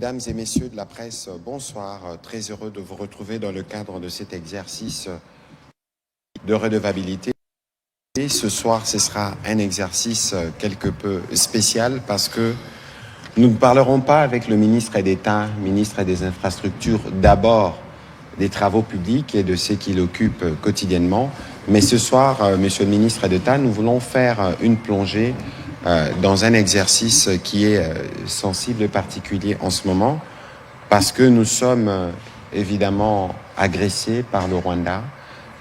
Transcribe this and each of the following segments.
Mesdames et messieurs de la presse, bonsoir. Très heureux de vous retrouver dans le cadre de cet exercice de redevabilité. Et ce soir, ce sera un exercice quelque peu spécial parce que nous ne parlerons pas avec le ministre d'État, ministre des Infrastructures, d'abord des travaux publics et de ce qu'il occupe quotidiennement. Mais ce soir, monsieur le ministre d'État, nous voulons faire une plongée dans un exercice qui est sensible et particulier en ce moment parce que nous sommes évidemment agressés par le Rwanda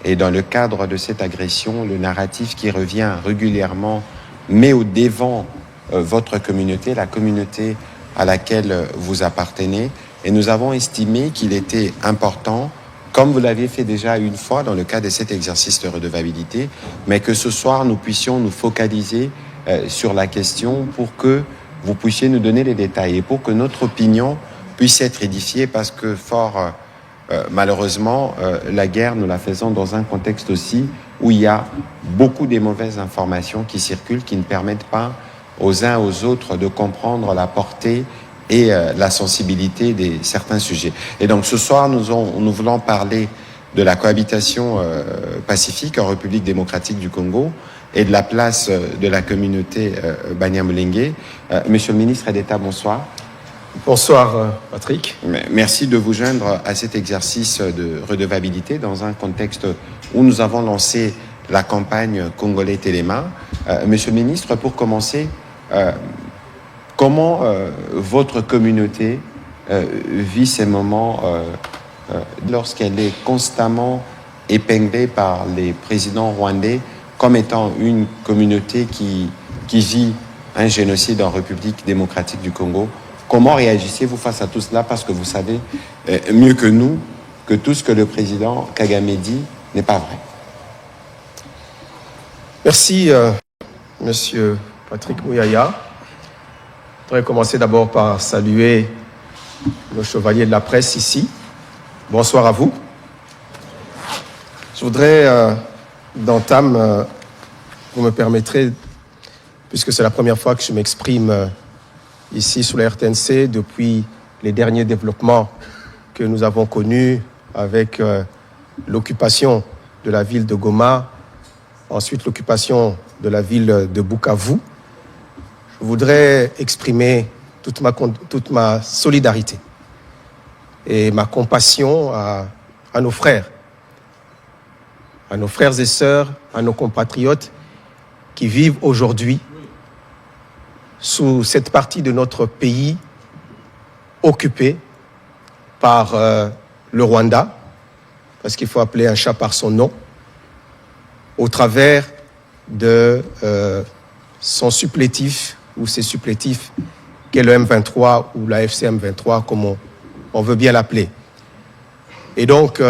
et dans le cadre de cette agression, le narratif qui revient régulièrement met au devant votre communauté, la communauté à laquelle vous appartenez, et nous avons estimé qu'il était important, comme vous l'aviez fait déjà une fois dans le cadre de cet exercice de redevabilité, mais que ce soir nous puissions nous focaliser sur la question pour que vous puissiez nous donner les détails et pour que notre opinion puisse être édifiée parce que malheureusement, la guerre, nous la faisons dans un contexte aussi où il y a beaucoup de mauvaises informations qui circulent, qui ne permettent pas aux uns aux autres de comprendre la portée et la sensibilité de certains sujets. Et donc ce soir, nous voulons parler de la cohabitation pacifique en République démocratique du Congo et de la place de la communauté Banyamulenge. Monsieur le ministre d'État, bonsoir. Bonsoir Patrick. Merci de vous joindre à cet exercice de redevabilité dans un contexte où nous avons lancé la campagne Congolais Téléma. Monsieur le ministre, pour commencer, comment votre communauté vit ces moments lorsqu'elle est constamment épinglée par les présidents rwandais comme étant une communauté qui vit un génocide en République démocratique du Congo? Comment réagissez-vous face à tout cela? Parce que vous savez mieux que nous que tout ce que le président Kagame dit n'est pas vrai. Merci, monsieur Patrick Mouyaya. Je voudrais commencer d'abord par saluer nos chevaliers de la presse ici. Bonsoir à vous. Je voudrais, d'entame, vous me permettrez, puisque c'est la première fois que je m'exprime ici sur la RTNC depuis les derniers développements que nous avons connus avec l'occupation de la ville de Goma, ensuite l'occupation de la ville de Bukavu. Je voudrais exprimer toute ma solidarité et ma compassion à nos frères et sœurs, à nos compatriotes qui vivent aujourd'hui sous cette partie de notre pays occupée par le Rwanda, parce qu'il faut appeler un chat par son nom, au travers de son supplétif ou ses supplétifs qu'est le M23 ou la FCM 23, comme on veut bien l'appeler. Et donc,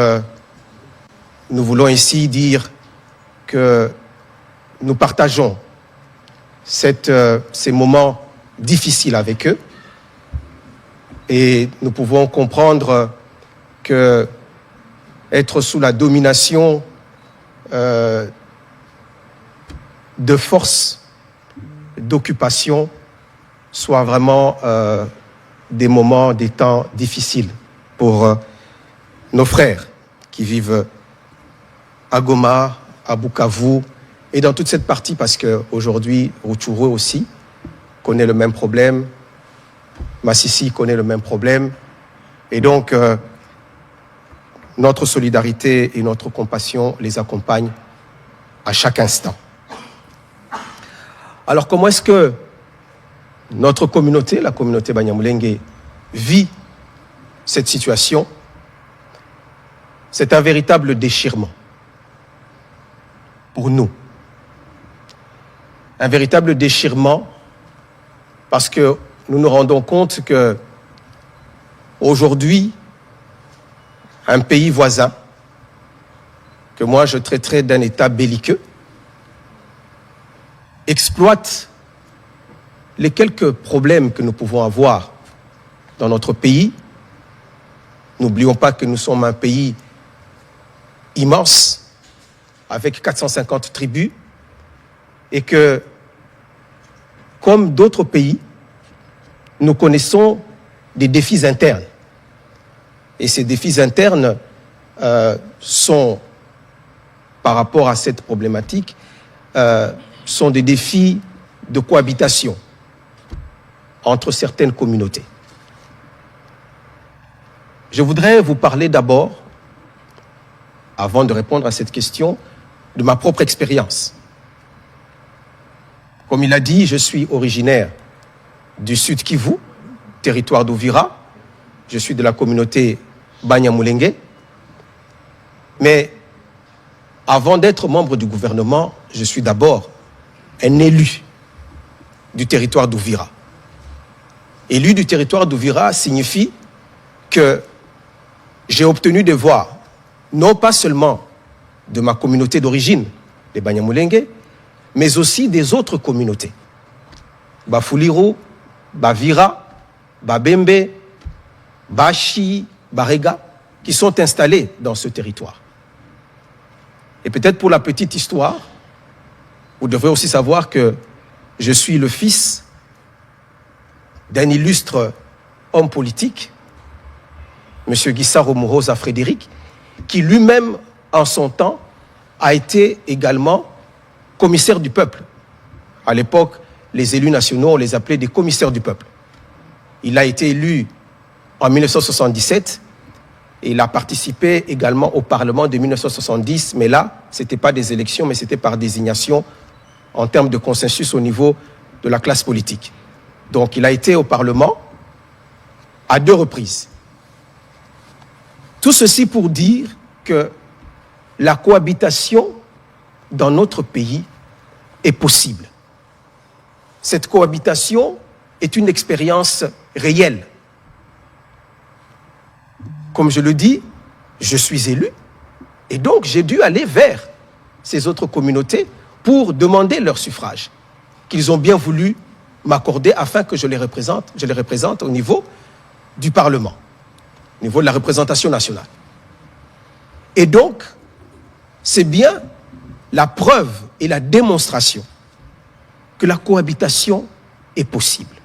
nous voulons ici dire que nous partageons ces moments difficiles avec eux et nous pouvons comprendre que être sous la domination de forces d'occupation soit vraiment des moments, des temps difficiles pour nos frères qui vivent à Goma, à Bukavu, et dans toute cette partie, parce qu'aujourd'hui, Rutshuru aussi connaît le même problème, Masisi connaît le même problème. Et donc, notre solidarité et notre compassion les accompagnent à chaque instant. Alors, comment est-ce que notre communauté, la communauté Banyamulenge, vit cette situation? C'est un véritable déchirement pour nous. Un véritable déchirement parce que nous nous rendons compte que aujourd'hui, un pays voisin, que moi je traiterais d'un État belliqueux, exploite les quelques problèmes que nous pouvons avoir dans notre pays. N'oublions pas que nous sommes un pays immense, avec 450 tribus, et que, comme d'autres pays, nous connaissons des défis internes. Et ces défis internes sont, par rapport à cette problématique, sont des défis de cohabitation entre certaines communautés. Je voudrais vous parler d'abord, avant de répondre à cette question, de ma propre expérience. Comme il a dit, je suis originaire du Sud Kivu, territoire d'Uvira. Je suis de la communauté Banyamulenge. Mais avant d'être membre du gouvernement, je suis d'abord un élu du territoire d'Uvira. Élu du territoire d'Uvira signifie que j'ai obtenu des voix, non pas seulement de ma communauté d'origine, les Banyamulenge, mais aussi des autres communautés. Bafuliro, Bavira, Babembe, Bashi, Barega, qui sont installés dans ce territoire. Et peut-être pour la petite histoire, vous devrez aussi savoir que je suis le fils d'un illustre homme politique, M. Gisaro Mourosa Frédéric, qui lui-même, en son temps, a été également commissaire du peuple. À l'époque, les élus nationaux, on les appelait des commissaires du peuple. Il a été élu en 1977 et il a participé également au Parlement de 1970, mais là, ce n'était pas des élections, mais c'était par désignation en termes de consensus au niveau de la classe politique. Donc, il a été au Parlement à 2 reprises. Tout ceci pour dire que la cohabitation dans notre pays est possible. Cette cohabitation est une expérience réelle. Comme je le dis, je suis élu et donc j'ai dû aller vers ces autres communautés pour demander leur suffrage, qu'ils ont bien voulu m'accorder afin que je les représente au niveau du Parlement, au niveau de la représentation nationale. Et donc, c'est bien la preuve et la démonstration que la cohabitation est possible.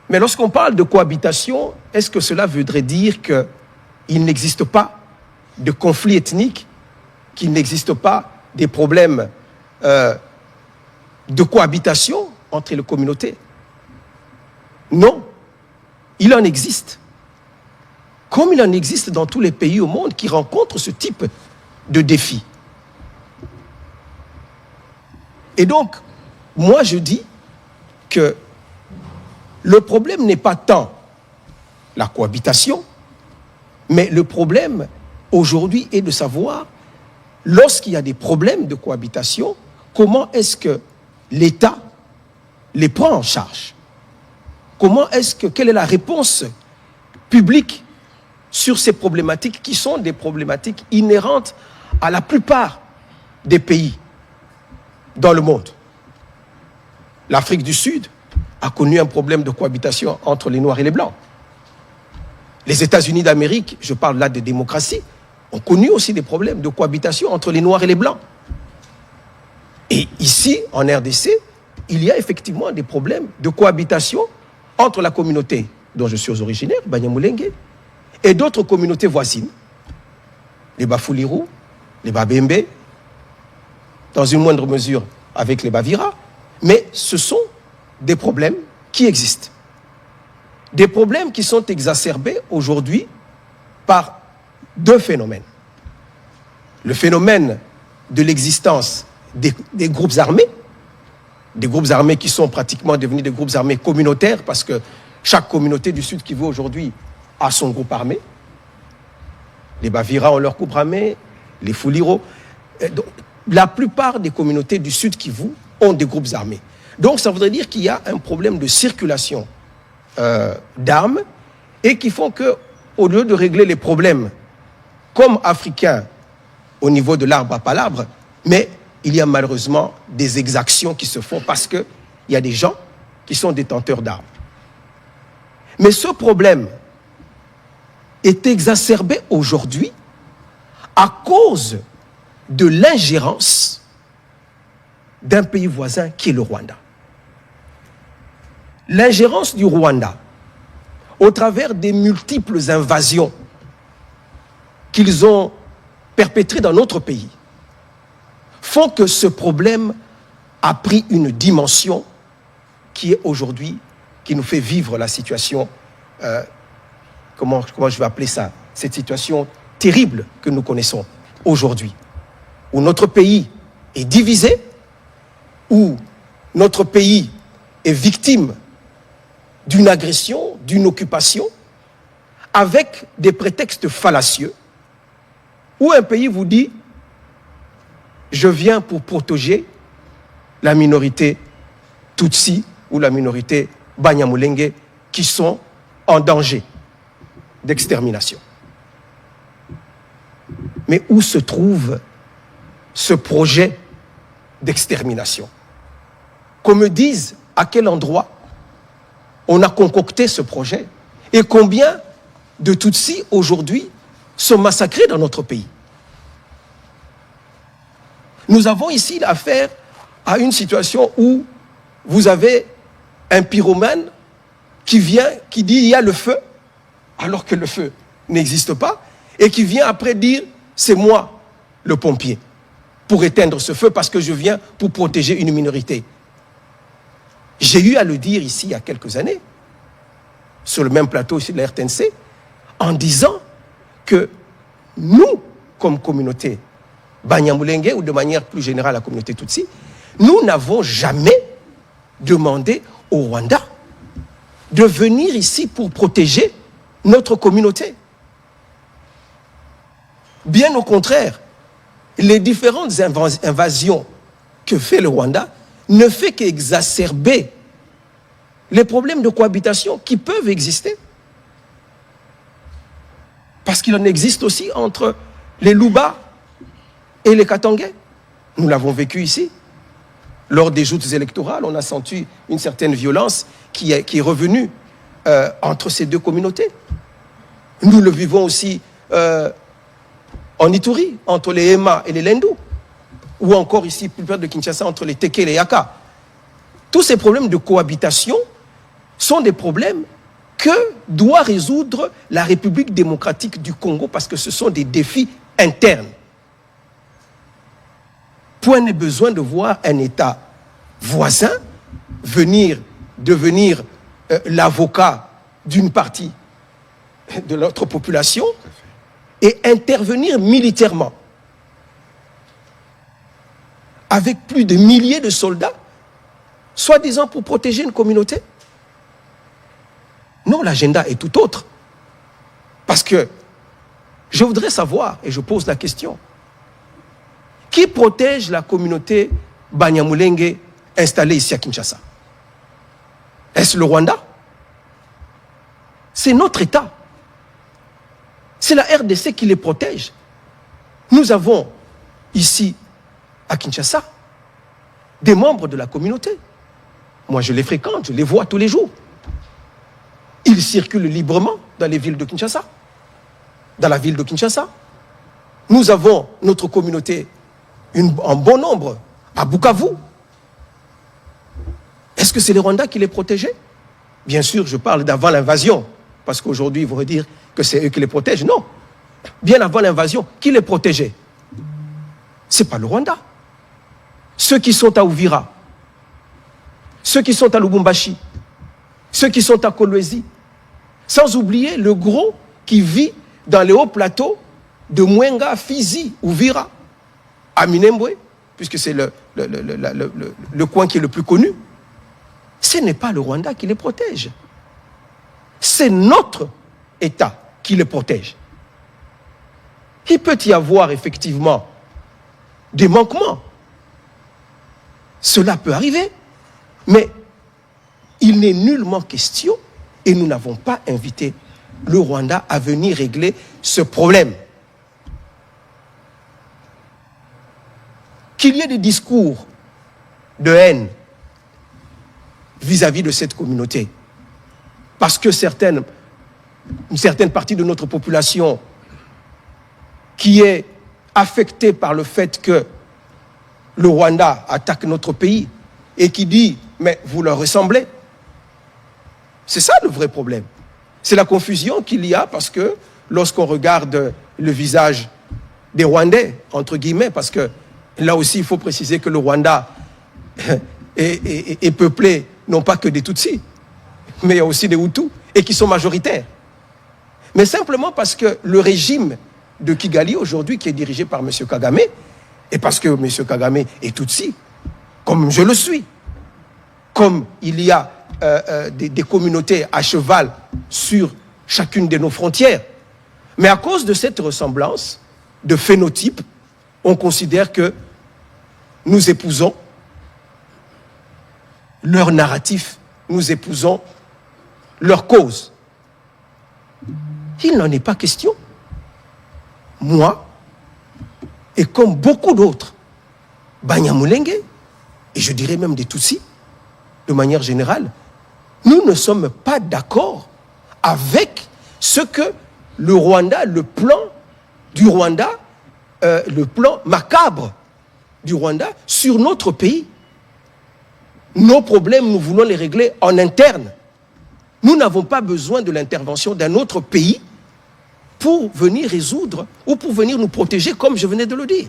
Mais lorsqu'on parle de cohabitation, est-ce que cela voudrait dire qu'il n'existe pas de conflits ethniques, qu'il n'existe pas des problèmes de cohabitation entre les communautés? Non, il en existe. Comme il en existe dans tous les pays au monde qui rencontrent ce type de défis. Et donc, moi je dis que le problème n'est pas tant la cohabitation, mais le problème aujourd'hui est de savoir, lorsqu'il y a des problèmes de cohabitation, comment est-ce que l'État les prend en charge? Quelle est la réponse publique sur ces problématiques qui sont des problématiques inhérentes à la plupart des pays dans le monde? L'Afrique du Sud a connu un problème de cohabitation entre les Noirs et les Blancs. Les États-Unis d'Amérique, je parle là de démocratie, ont connu aussi des problèmes de cohabitation entre les Noirs et les Blancs. Et ici, en RDC, il y a effectivement des problèmes de cohabitation entre la communauté dont je suis originaire, Banyamulenge, et d'autres communautés voisines, les Bafuliro, les Babembe, dans une moindre mesure avec les Bavira, mais ce sont des problèmes qui existent. Des problèmes qui sont exacerbés aujourd'hui par 2 phénomènes. Le phénomène de l'existence des groupes armés qui sont pratiquement devenus des groupes armés communautaires parce que chaque communauté du Sud Kivu aujourd'hui a son groupe armé. Les Bavira ont leur groupe armé, les Fuliro. La plupart des communautés du Sud Kivu ont des groupes armés. Donc ça voudrait dire qu'il y a un problème de circulation d'armes et qui font qu'au lieu de régler les problèmes comme africains au niveau de l'arbre à palabre, mais il y a malheureusement des exactions qui se font parce qu'il y a des gens qui sont détenteurs d'armes. Mais ce problème est exacerbé aujourd'hui à cause de l'ingérence d'un pays voisin qui est le Rwanda. L'ingérence du Rwanda au travers des multiples invasions qu'ils ont perpétrées dans notre pays, font que ce problème a pris une dimension qui est aujourd'hui, qui nous fait vivre la situation, comment je vais appeler ça, cette situation terrible que nous connaissons aujourd'hui, où notre pays est divisé, où notre pays est victime d'une agression, d'une occupation, avec des prétextes fallacieux, où un pays vous dit « je viens pour protéger la minorité Tutsi ou la minorité Banyamulenge qui sont en danger d'extermination ». Mais où se trouve ce projet d'extermination? Qu'on me dise à quel endroit on a concocté ce projet et combien de Tutsis aujourd'hui sont massacrés dans notre pays. Nous avons ici affaire à une situation où vous avez un pyromane qui vient, qui dit il y a le feu, alors que le feu n'existe pas, et qui vient après dire c'est moi le pompier pour éteindre ce feu parce que je viens pour protéger une minorité. J'ai eu à le dire ici il y a quelques années, sur le même plateau aussi de la RTNC, en disant que nous, comme communauté Banyamulenge, ou de manière plus générale la communauté Tutsi, nous n'avons jamais demandé au Rwanda de venir ici pour protéger notre communauté. Bien au contraire, les différentes invasions que fait le Rwanda ne fait qu'exacerber les problèmes de cohabitation qui peuvent exister. Parce qu'il en existe aussi entre les Luba et les Katangais. Nous l'avons vécu ici. Lors des joutes électorales, on a senti une certaine violence qui est revenue entre ces deux communautés. Nous le vivons aussi en Ituri, entre les Hema et les Lendu, ou encore ici, plus près de Kinshasa, entre les Teke et les Yaka. Tous ces problèmes de cohabitation sont des problèmes que doit résoudre la République démocratique du Congo parce que ce sont des défis internes. Point n'est besoin de voir un État voisin devenir l'avocat d'une partie de notre population et intervenir militairement avec plus de milliers de soldats, soi-disant pour protéger une communauté. Non, l'agenda est tout autre. Parce que je voudrais savoir, et je pose la question, qui protège la communauté Banyamulenge installée ici à Kinshasa? Est-ce le Rwanda? C'est notre État. C'est la RDC qui les protège. Nous avons ici, à Kinshasa, des membres de la communauté. Moi, je les fréquente, je les vois tous les jours. Ils circulent librement dans les villes de Kinshasa. Dans la ville de Kinshasa. Nous avons notre communauté en bon nombre à Bukavu. Est-ce que c'est les Rwandais qui les protégeaient? Bien sûr, je parle d'avant l'invasion, parce qu'aujourd'hui, ils vont dire que c'est eux qui les protègent. Non. Bien avant l'invasion, qui les protégeait? Ce n'est pas le Rwanda. Ceux qui sont à Uvira, ceux qui sont à Lubumbashi, ceux qui sont à Kolwezi, sans oublier le gros qui vit dans les hauts plateaux de Mwenga, Fizi, Uvira, à Minembwe, puisque c'est le coin qui est le plus connu. Ce n'est pas le Rwanda qui les protège. C'est notre État qui les protège. Il peut y avoir effectivement des manquements. Cela peut arriver, mais il n'est nullement question, et nous n'avons pas invité le Rwanda à venir régler ce problème. Qu'il y ait des discours de haine vis-à-vis de cette communauté, parce que une certaine partie de notre population qui est affectée par le fait que le Rwanda attaque notre pays et qui dit « mais vous leur ressemblez ». C'est ça le vrai problème. C'est la confusion qu'il y a parce que lorsqu'on regarde le visage des Rwandais, entre guillemets, parce que là aussi, il faut préciser que le Rwanda est peuplé, non pas que des Tutsis, mais il y a aussi des Hutus, et qui sont majoritaires. Mais simplement parce que le régime de Kigali, aujourd'hui, qui est dirigé par M. Kagame, et parce que M. Kagame est Tutsi, comme je le suis, comme il y a des communautés à cheval sur chacune de nos frontières. Mais à cause de cette ressemblance de phénotype, on considère que nous épousons leur narratif, nous épousons leur cause. Il n'en est pas question. Moi, et comme beaucoup d'autres, Banyamulenge, et je dirais même des Tutsis, de manière générale, nous ne sommes pas d'accord avec ce que le Rwanda, le plan du Rwanda, le plan macabre du Rwanda sur notre pays. Nos problèmes, nous voulons les régler en interne. Nous n'avons pas besoin de l'intervention d'un autre pays pour venir résoudre ou pour venir nous protéger, comme je venais de le dire.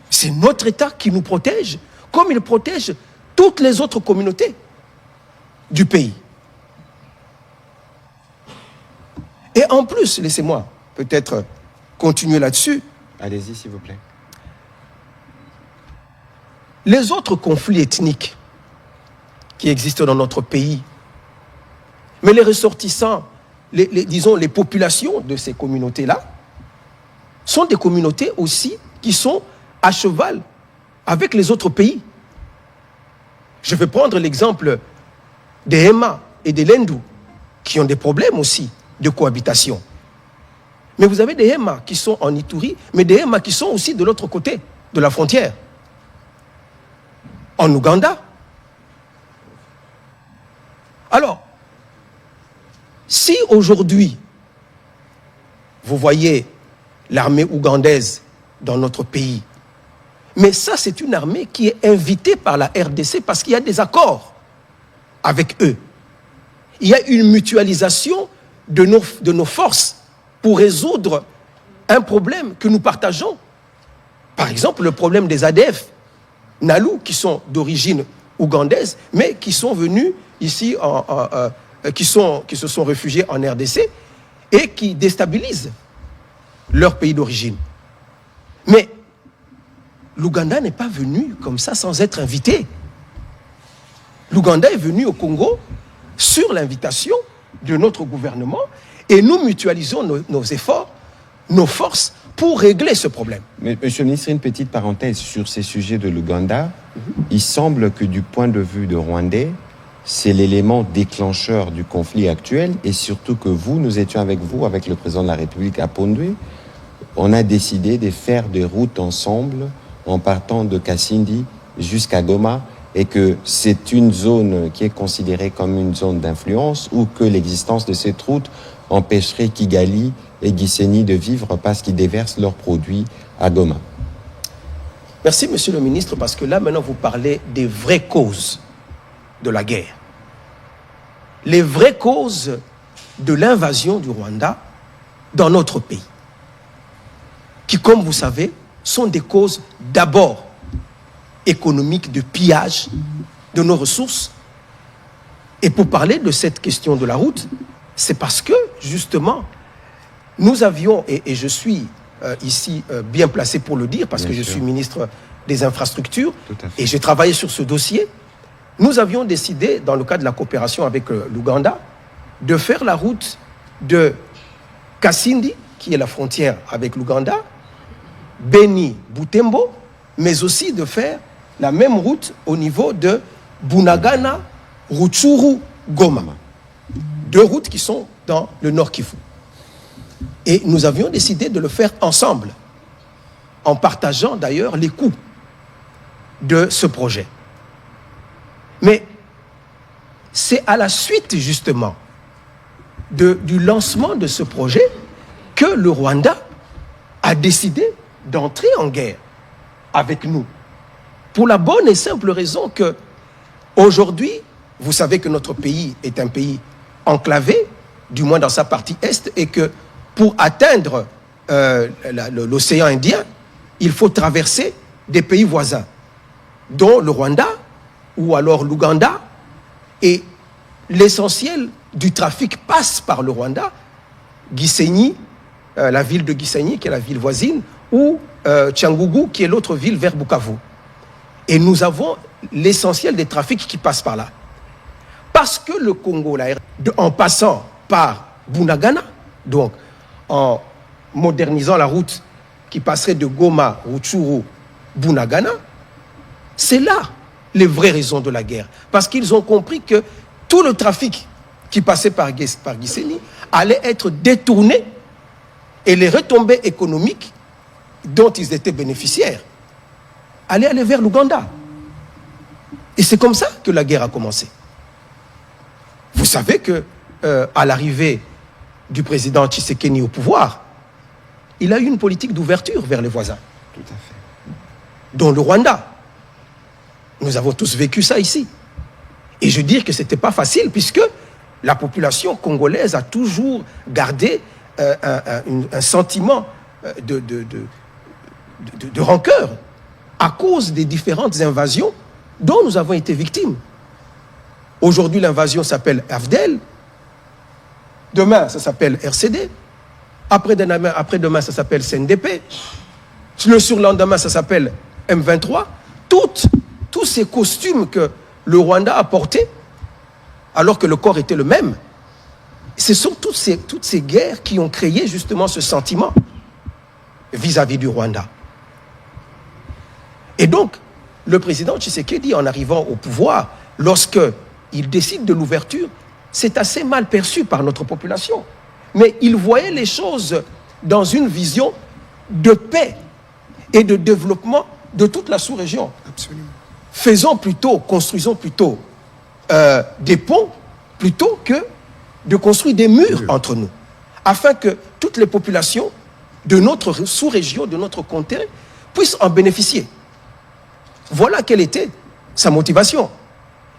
C'est notre État qui nous protège, comme il protège toutes les autres communautés du pays. Et en plus, laissez-moi peut-être continuer là-dessus. Allez-y, s'il vous plaît. Les autres conflits ethniques qui existent dans notre pays, mais les ressortissants, disons les populations de ces communautés-là, sont des communautés aussi qui sont à cheval avec les autres pays. Je vais prendre l'exemple des Hema et des Lendu, qui ont des problèmes aussi de cohabitation. Mais vous avez des Hema qui sont en Ituri, mais des Hema qui sont aussi de l'autre côté de la frontière, en Ouganda. Alors, si aujourd'hui, vous voyez l'armée ougandaise dans notre pays, mais ça, c'est une armée qui est invitée par la RDC parce qu'il y a des accords avec eux. Il y a une mutualisation de nos forces pour résoudre un problème que nous partageons. Par exemple, le problème des ADF, Nalu, qui sont d'origine ougandaise, mais qui sont venus ici, qui se sont réfugiés en RDC et qui déstabilisent leur pays d'origine. Mais l'Ouganda n'est pas venu comme ça sans être invité. L'Ouganda est venu au Congo sur l'invitation de notre gouvernement et nous mutualisons nos efforts, nos forces pour régler ce problème. Mais, Monsieur le ministre, une petite parenthèse sur ces sujets de l'Ouganda. Il semble que du point de vue de Rwandais, c'est l'élément déclencheur du conflit actuel et surtout que nous étions avec vous, avec le président de la République à Pondwe. On a décidé de faire des routes ensemble en partant de Kasindi jusqu'à Goma et que c'est une zone qui est considérée comme une zone d'influence ou que l'existence de cette route empêcherait Kigali et Gisenyi de vivre parce qu'ils déversent leurs produits à Goma. Merci, Monsieur le ministre, parce que là, maintenant, vous parlez des vraies causes de la guerre. Les vraies causes de l'invasion du Rwanda dans notre pays, qui, comme vous savez, sont des causes d'abord économiques, de pillage de nos ressources. Et pour parler de cette question de la route, c'est parce que, justement, nous avions, et je suis ici bien placé pour le dire, parce que je suis ministre des Infrastructures, et j'ai travaillé sur ce dossier, nous avions décidé, dans le cadre de la coopération avec l'Ouganda, de faire la route de Kasindi, qui est la frontière avec l'Ouganda, Beni-Butembo, mais aussi de faire la même route au niveau de Bunagana, Rutshuru-Goma. Deux routes qui sont dans le Nord Kivu. Et nous avions décidé de le faire ensemble, en partageant d'ailleurs les coûts de ce projet. Mais c'est à la suite justement du lancement de ce projet que le Rwanda a décidé d'entrer en guerre avec nous. Pour la bonne et simple raison que aujourd'hui, vous savez que notre pays est un pays enclavé, du moins dans sa partie est, et que pour atteindre l'océan Indien, il faut traverser des pays voisins, dont le Rwanda ou alors l'Ouganda, et l'essentiel du trafic passe par le Rwanda, Gisenyi, la ville de Gisenyi, qui est la ville voisine, ou Cyangugu, qui est l'autre ville vers Bukavu. Et nous avons l'essentiel des trafics qui passent par là. Parce que le Congo, en passant par Bunagana, donc en modernisant la route qui passerait de Goma, Rutshuru, Bunagana, c'est là les vraies raisons de la guerre. Parce qu'ils ont compris que tout le trafic qui passait par Gisenyi allait être détourné et les retombées économiques dont ils étaient bénéficiaires allaient aller vers l'Ouganda. Et c'est comme ça que la guerre a commencé. Vous savez que à l'arrivée du président Tshisekedi au pouvoir, il a eu une politique d'ouverture vers les voisins. Tout à fait. Dont le Rwanda. Nous avons tous vécu ça ici. Et je veux dire que ce n'était pas facile puisque la population congolaise a toujours gardé un sentiment de rancœur à cause des différentes invasions dont nous avons été victimes. Aujourd'hui, l'invasion s'appelle AFDEL. Demain, ça s'appelle RCD. Après-demain, ça s'appelle CNDP. Le surlendemain, ça s'appelle M23. Tous ces costumes que le Rwanda a portés, alors que le corps était le même, ce sont toutes ces guerres qui ont créé justement ce sentiment vis-à-vis du Rwanda. Et donc, le président Tshisekedi, en arrivant au pouvoir, lorsqu'il décide de l'ouverture, c'est assez mal perçu par notre population. Mais il voyait les choses dans une vision de paix et de développement de toute la sous-région. Absolument. Construisons plutôt des ponts plutôt que de construire des murs entre nous, afin que toutes les populations de notre sous-région, de notre comté, puissent en bénéficier. Voilà quelle était sa motivation.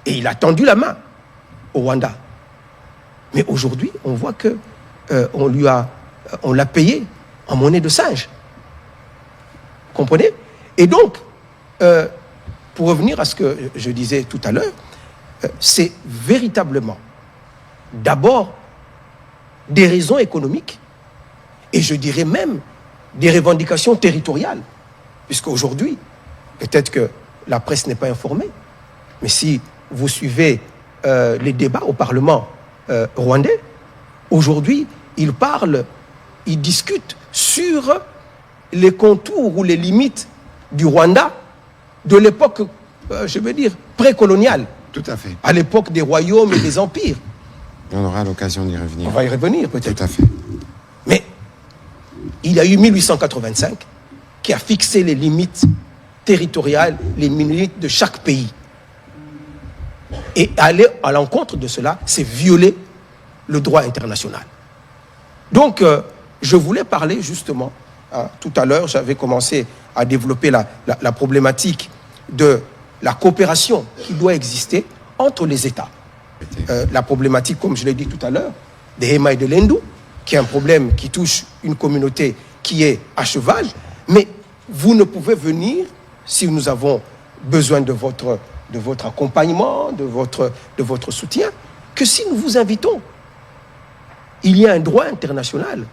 Et il a tendu la main au Rwanda. Mais aujourd'hui, on voit que on l'a payé en monnaie de singe. Vous comprenez? Et donc, pour revenir à ce que je disais tout à l'heure, c'est véritablement d'abord des raisons économiques et je dirais même des revendications territoriales. Puisqu'aujourd'hui, peut-être que la presse n'est pas informée, mais si vous suivez les débats au Parlement rwandais, aujourd'hui, ils discutent sur les contours ou les limites du Rwanda de l'époque, je veux dire, précoloniale. Tout à fait. À l'époque des royaumes et des empires. On aura l'occasion d'y revenir. On va y revenir peut-être. Tout à fait. Mais il y a eu 1885 qui a fixé les limites territoriales, les limites de chaque pays. Et aller à l'encontre de cela, c'est violer le droit international. Donc, je voulais parler justement, tout à l'heure, j'avais commencé à développer la problématique de la coopération qui doit exister entre les États. La problématique, comme je l'ai dit tout à l'heure, des Hema et de Lendu, qui est un problème qui touche une communauté qui est à cheval, mais vous ne pouvez venir, si nous avons besoin de votre accompagnement, de votre soutien, que si nous vous invitons. Il y a un droit international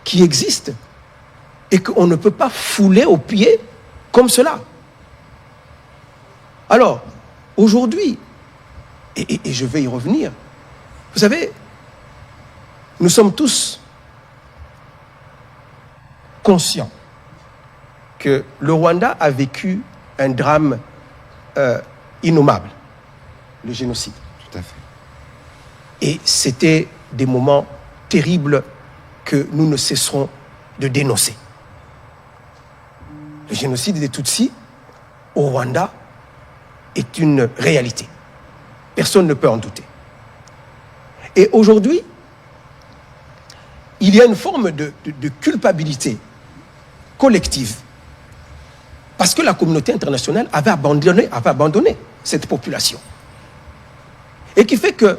qui existe et qu'on ne peut pas fouler aux pieds comme cela. Alors, aujourd'hui, et je vais y revenir, vous savez, nous sommes tous conscients que le Rwanda a vécu un drame innommable, le génocide. Tout à fait. Et c'était des moments terribles que nous ne cesserons de dénoncer. Le génocide des Tutsis au Rwanda est une réalité. Personne ne peut en douter. Et aujourd'hui, il y a une forme de culpabilité collective parce que la communauté internationale avait abandonné cette population. Et qui fait que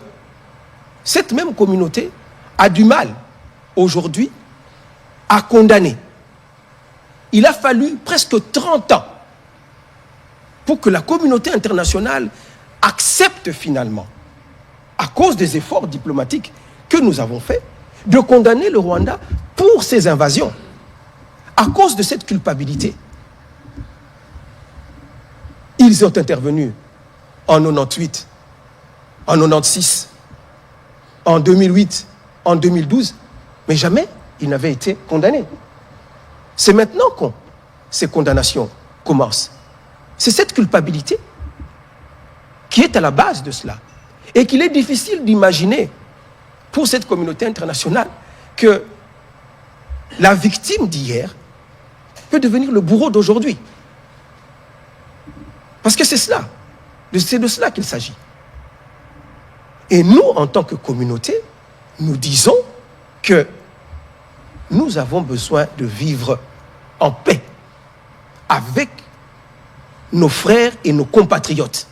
cette même communauté a du mal aujourd'hui à condamner. Il a fallu presque 30 ans pour que la communauté internationale accepte finalement, à cause des efforts diplomatiques que nous avons faits, de condamner le Rwanda pour ses invasions, à cause de cette culpabilité. Ils ont intervenu en 98, en 96, en 2008, en 2012, mais jamais ils n'avaient été condamnés. C'est maintenant que ces condamnations commencent. C'est cette culpabilité qui est à la base de cela. Et qu'il est difficile d'imaginer pour cette communauté internationale que la victime d'hier peut devenir le bourreau d'aujourd'hui. Parce que c'est cela. C'est de cela qu'il s'agit. Et nous, en tant que communauté, nous disons que nous avons besoin de vivre en paix avec nos frères et nos compatriotes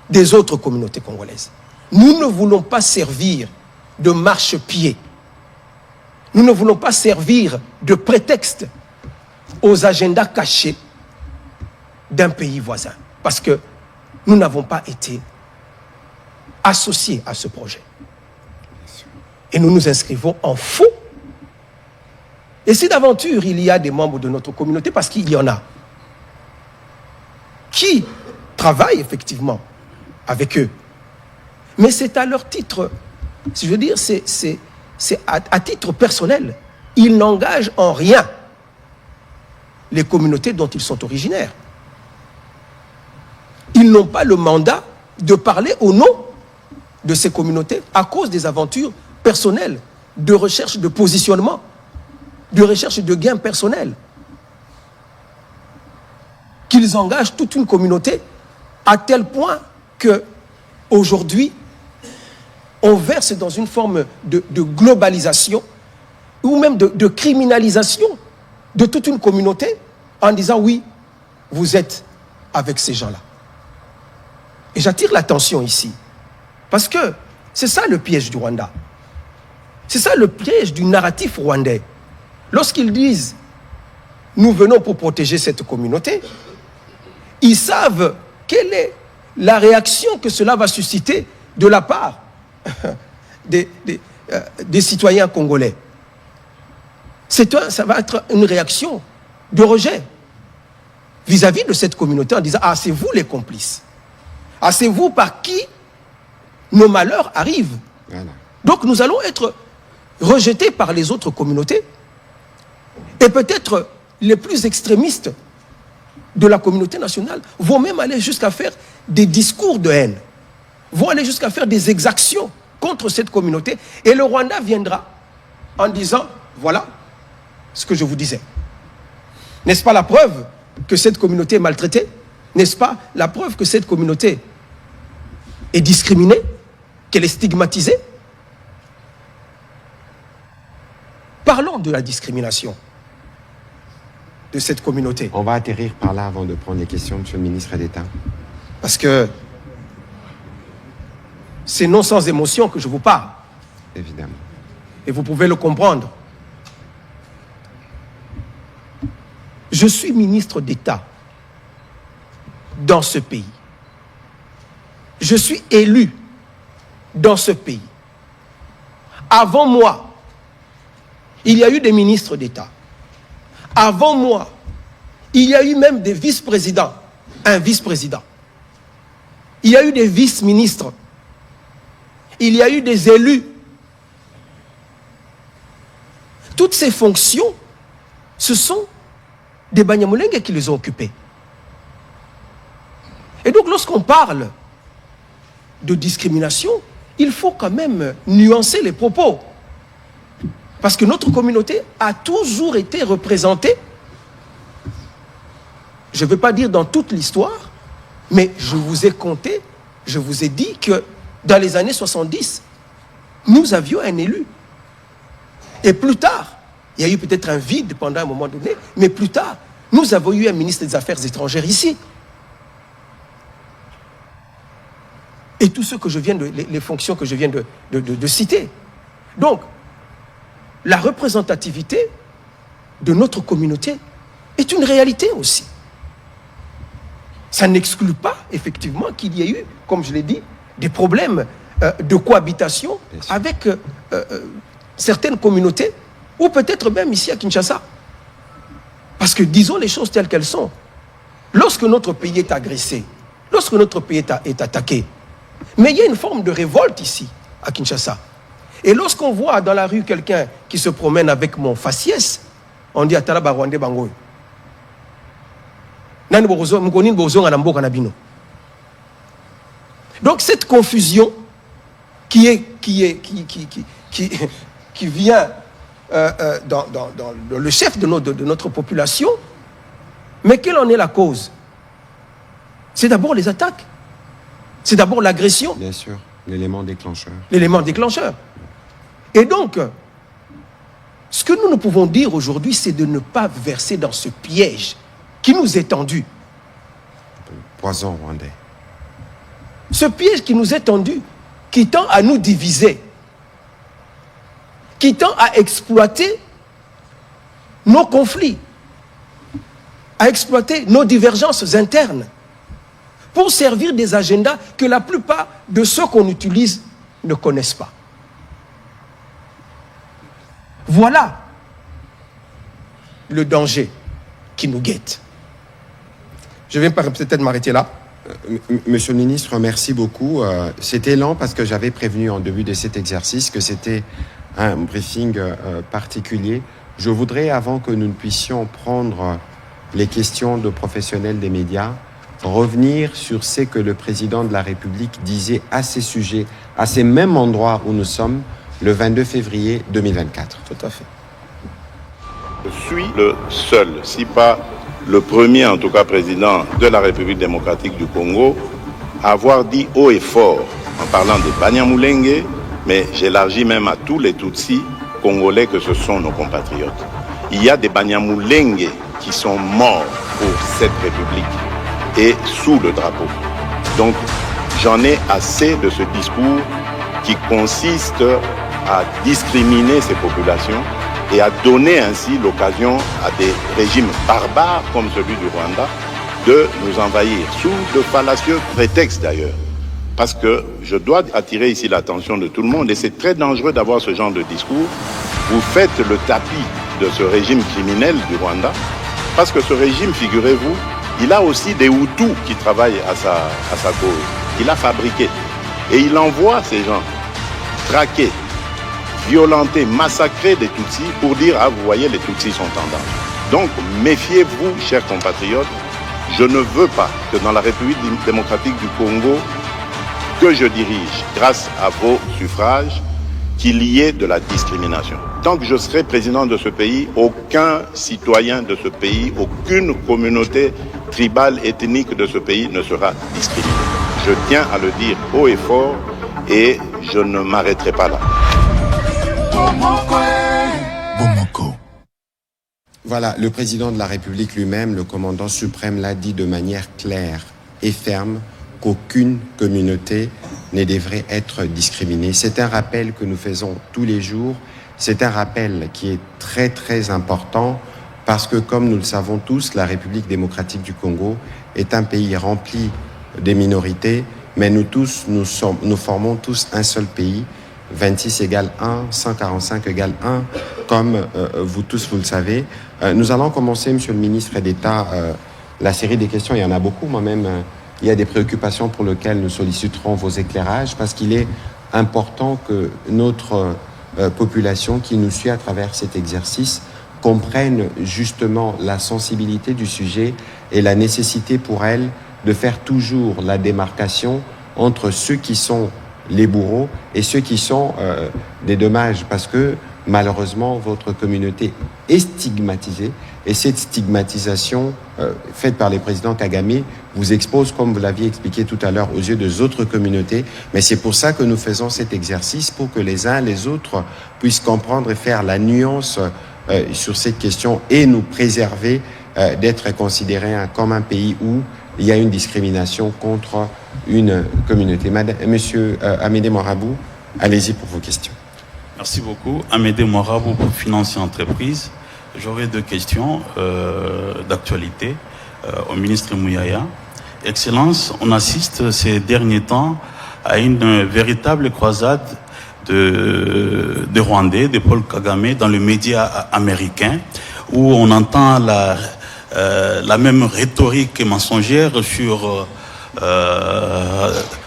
des autres communautés congolaises. Nous ne voulons pas servir de marchepied. Nous ne voulons pas servir de prétexte aux agendas cachés d'un pays voisin. Parce que nous n'avons pas été associés à ce projet. Et nous nous inscrivons en faux. Et si d'aventure il y a des membres de notre communauté, parce qu'il y en a, qui travaillent effectivement avec eux, mais c'est à leur titre, je veux dire, c'est à titre personnel. Ils n'engagent en rien les communautés dont ils sont originaires. Ils n'ont pas le mandat de parler au nom de ces communautés à cause des aventures personnelles, de recherche de positionnement, de recherche de gains personnels. Qu'ils engagent toute une communauté à tel point que aujourd'hui, on verse dans une forme de globalisation ou même de criminalisation de toute une communauté en disant oui, vous êtes avec ces gens-là. Et j'attire l'attention ici parce que c'est ça le piège du Rwanda. C'est ça le piège du narratif rwandais. Lorsqu'ils disent nous venons pour protéger cette communauté, ils savent quelle est la réaction que cela va susciter de la part des citoyens congolais. Ça va être une réaction de rejet vis-à-vis de cette communauté en disant « Ah, c'est vous les complices. Ah, c'est vous par qui nos malheurs arrivent. » Voilà. Donc nous allons être rejetés par les autres communautés et peut-être les plus extrémistes de la communauté nationale vont même aller jusqu'à faire des discours de haine, vont aller jusqu'à faire des exactions contre cette communauté. Et le Rwanda viendra en disant, voilà ce que je vous disais. N'est-ce pas la preuve que cette communauté est maltraitée? N'est-ce pas la preuve que cette communauté est discriminée, qu'elle est stigmatisée? Parlons de la discrimination de cette communauté. On va atterrir par là avant de prendre les questions, Monsieur le ministre d'État. Parce que c'est non sans émotion que je vous parle. Évidemment. Et vous pouvez le comprendre. Je suis ministre d'État dans ce pays. Je suis élu dans ce pays. Avant moi, il y a eu des ministres d'État. Avant moi, il y a eu même des vice-présidents, un vice-président. Il y a eu des vice-ministres. Il y a eu des élus. Toutes ces fonctions, ce sont des Banyamulenge qui les ont occupées. Et donc lorsqu'on parle de discrimination, il faut quand même nuancer les propos. Parce que notre communauté a toujours été représentée, je ne veux pas dire dans toute l'histoire, mais je vous ai compté, je vous ai dit que dans les années 70, nous avions un élu. Et plus tard, il y a eu peut-être un vide pendant un moment donné, mais plus tard, nous avons eu un ministre des Affaires étrangères ici. et tous ceux que je viens les fonctions que je viens de citer. Donc, la représentativité de notre communauté est une réalité aussi. Ça n'exclut pas, effectivement, qu'il y ait eu, comme je l'ai dit, des problèmes de cohabitation avec certaines communautés, ou peut-être même ici à Kinshasa. Parce que disons les choses telles qu'elles sont. Lorsque notre pays est agressé, lorsque notre pays est attaqué, mais il y a une forme de révolte ici, à Kinshasa. Et lorsqu'on voit dans la rue quelqu'un qui se promène avec mon faciès, on dit Atala Barwande Bangoy. Donc cette confusion qui vient dans le chef de notre population, mais quelle en est la cause? C'est d'abord les attaques. C'est d'abord l'agression. Bien sûr, l'élément déclencheur. L'élément déclencheur. Et donc, ce que nous pouvons dire aujourd'hui, c'est de ne pas verser dans ce piège qui nous est tendu. Poison rwandais. Ce piège qui nous est tendu, qui tend à nous diviser, qui tend à exploiter nos conflits, à exploiter nos divergences internes, pour servir des agendas que la plupart de ceux qu'on utilise ne connaissent pas. Voilà le danger qui nous guette. Je vais peut-être m'arrêter là. Monsieur le ministre, merci beaucoup. C'était lent parce que j'avais prévenu en début de cet exercice que c'était un briefing particulier. Je voudrais, avant que nous ne puissions prendre les questions de professionnels des médias, revenir sur ce que le président de la République disait à ces sujets, à ces mêmes endroits où nous sommes, le 22 février 2024. Tout à fait. Je suis le seul, si pas le premier en tout cas président de la République démocratique du Congo à avoir dit haut et fort, en parlant des Banyamulenge, mais j'élargis même à tous les Tutsis congolais que ce sont nos compatriotes. Il y a des Banyamulenge qui sont morts pour cette République et sous le drapeau. Donc j'en ai assez de ce discours qui consiste à discriminer ces populations et à donner ainsi l'occasion à des régimes barbares comme celui du Rwanda de nous envahir, sous de fallacieux prétextes d'ailleurs. Parce que je dois attirer ici l'attention de tout le monde, et c'est très dangereux d'avoir ce genre de discours. Vous faites le tapis de ce régime criminel du Rwanda, parce que ce régime, figurez-vous, il a aussi des Hutus qui travaillent à sa cause. Il a fabriqué. Et il envoie ces gens traquer, violenter, massacrer des Tutsis pour dire « Ah, vous voyez, les Tutsis sont en danger ». Donc, méfiez-vous, chers compatriotes, je ne veux pas que dans la République démocratique du Congo, que je dirige, grâce à vos suffrages, qu'il y ait de la discrimination. Tant que je serai président de ce pays, aucun citoyen de ce pays, aucune communauté tribale, ethnique de ce pays ne sera discriminée. Je tiens à le dire haut et fort et je ne m'arrêterai pas là. Voilà, le président de la République lui-même, le commandant suprême, l'a dit de manière claire et ferme qu'aucune communauté ne devrait être discriminée. C'est un rappel que nous faisons tous les jours. C'est un rappel qui est très très important parce que, comme nous le savons tous, la République démocratique du Congo est un pays rempli de minorités, mais nous formons tous un seul pays. 26 égale 1, 145 égale 1, comme vous tous vous le savez. Nous allons commencer, Monsieur le ministre d'État, la série des questions. Il y en a beaucoup, moi-même. Il y a des préoccupations pour lesquelles nous solliciterons vos éclairages, parce qu'il est important que notre population qui nous suit à travers cet exercice comprenne justement la sensibilité du sujet et la nécessité pour elle de faire toujours la démarcation entre ceux qui sont les bourreaux et ceux qui sont des dommages, parce que malheureusement votre communauté est stigmatisée, et cette stigmatisation faite par les présidents Kagame vous expose, comme vous l'aviez expliqué tout à l'heure, aux yeux des autres communautés. Mais c'est pour ça que nous faisons cet exercice, pour que les uns les autres puissent comprendre et faire la nuance sur cette question et nous préserver d'être considérés comme un pays où il y a une discrimination contre une communauté. Monsieur Amédée Moirabou, allez-y pour vos questions. Merci beaucoup. Amédée Moirabou pour Finance et Entreprises. J'aurais 2 questions d'actualité au ministre Mouyaya. Excellence, on assiste ces derniers temps à une véritable croisade de Rwandais, de Paul Kagame dans le média américain, où on entend la même rhétorique mensongère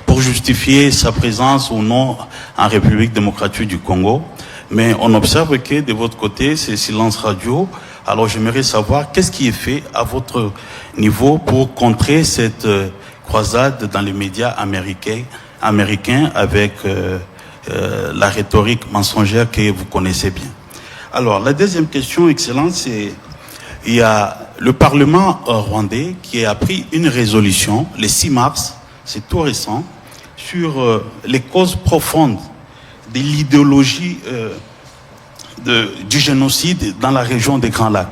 pour justifier sa présence ou non en République démocratique du Congo. Mais on observe que de votre côté, c'est silence radio. Alors j'aimerais savoir qu'est-ce qui est fait à votre niveau pour contrer cette croisade dans les médias américains avec la rhétorique mensongère que vous connaissez bien. Alors la deuxième question, Excellence, c'est il y a le Parlement rwandais qui a pris une résolution le 6 mars, c'est tout récent, sur les causes profondes de l'idéologie du génocide dans la région des Grands Lacs.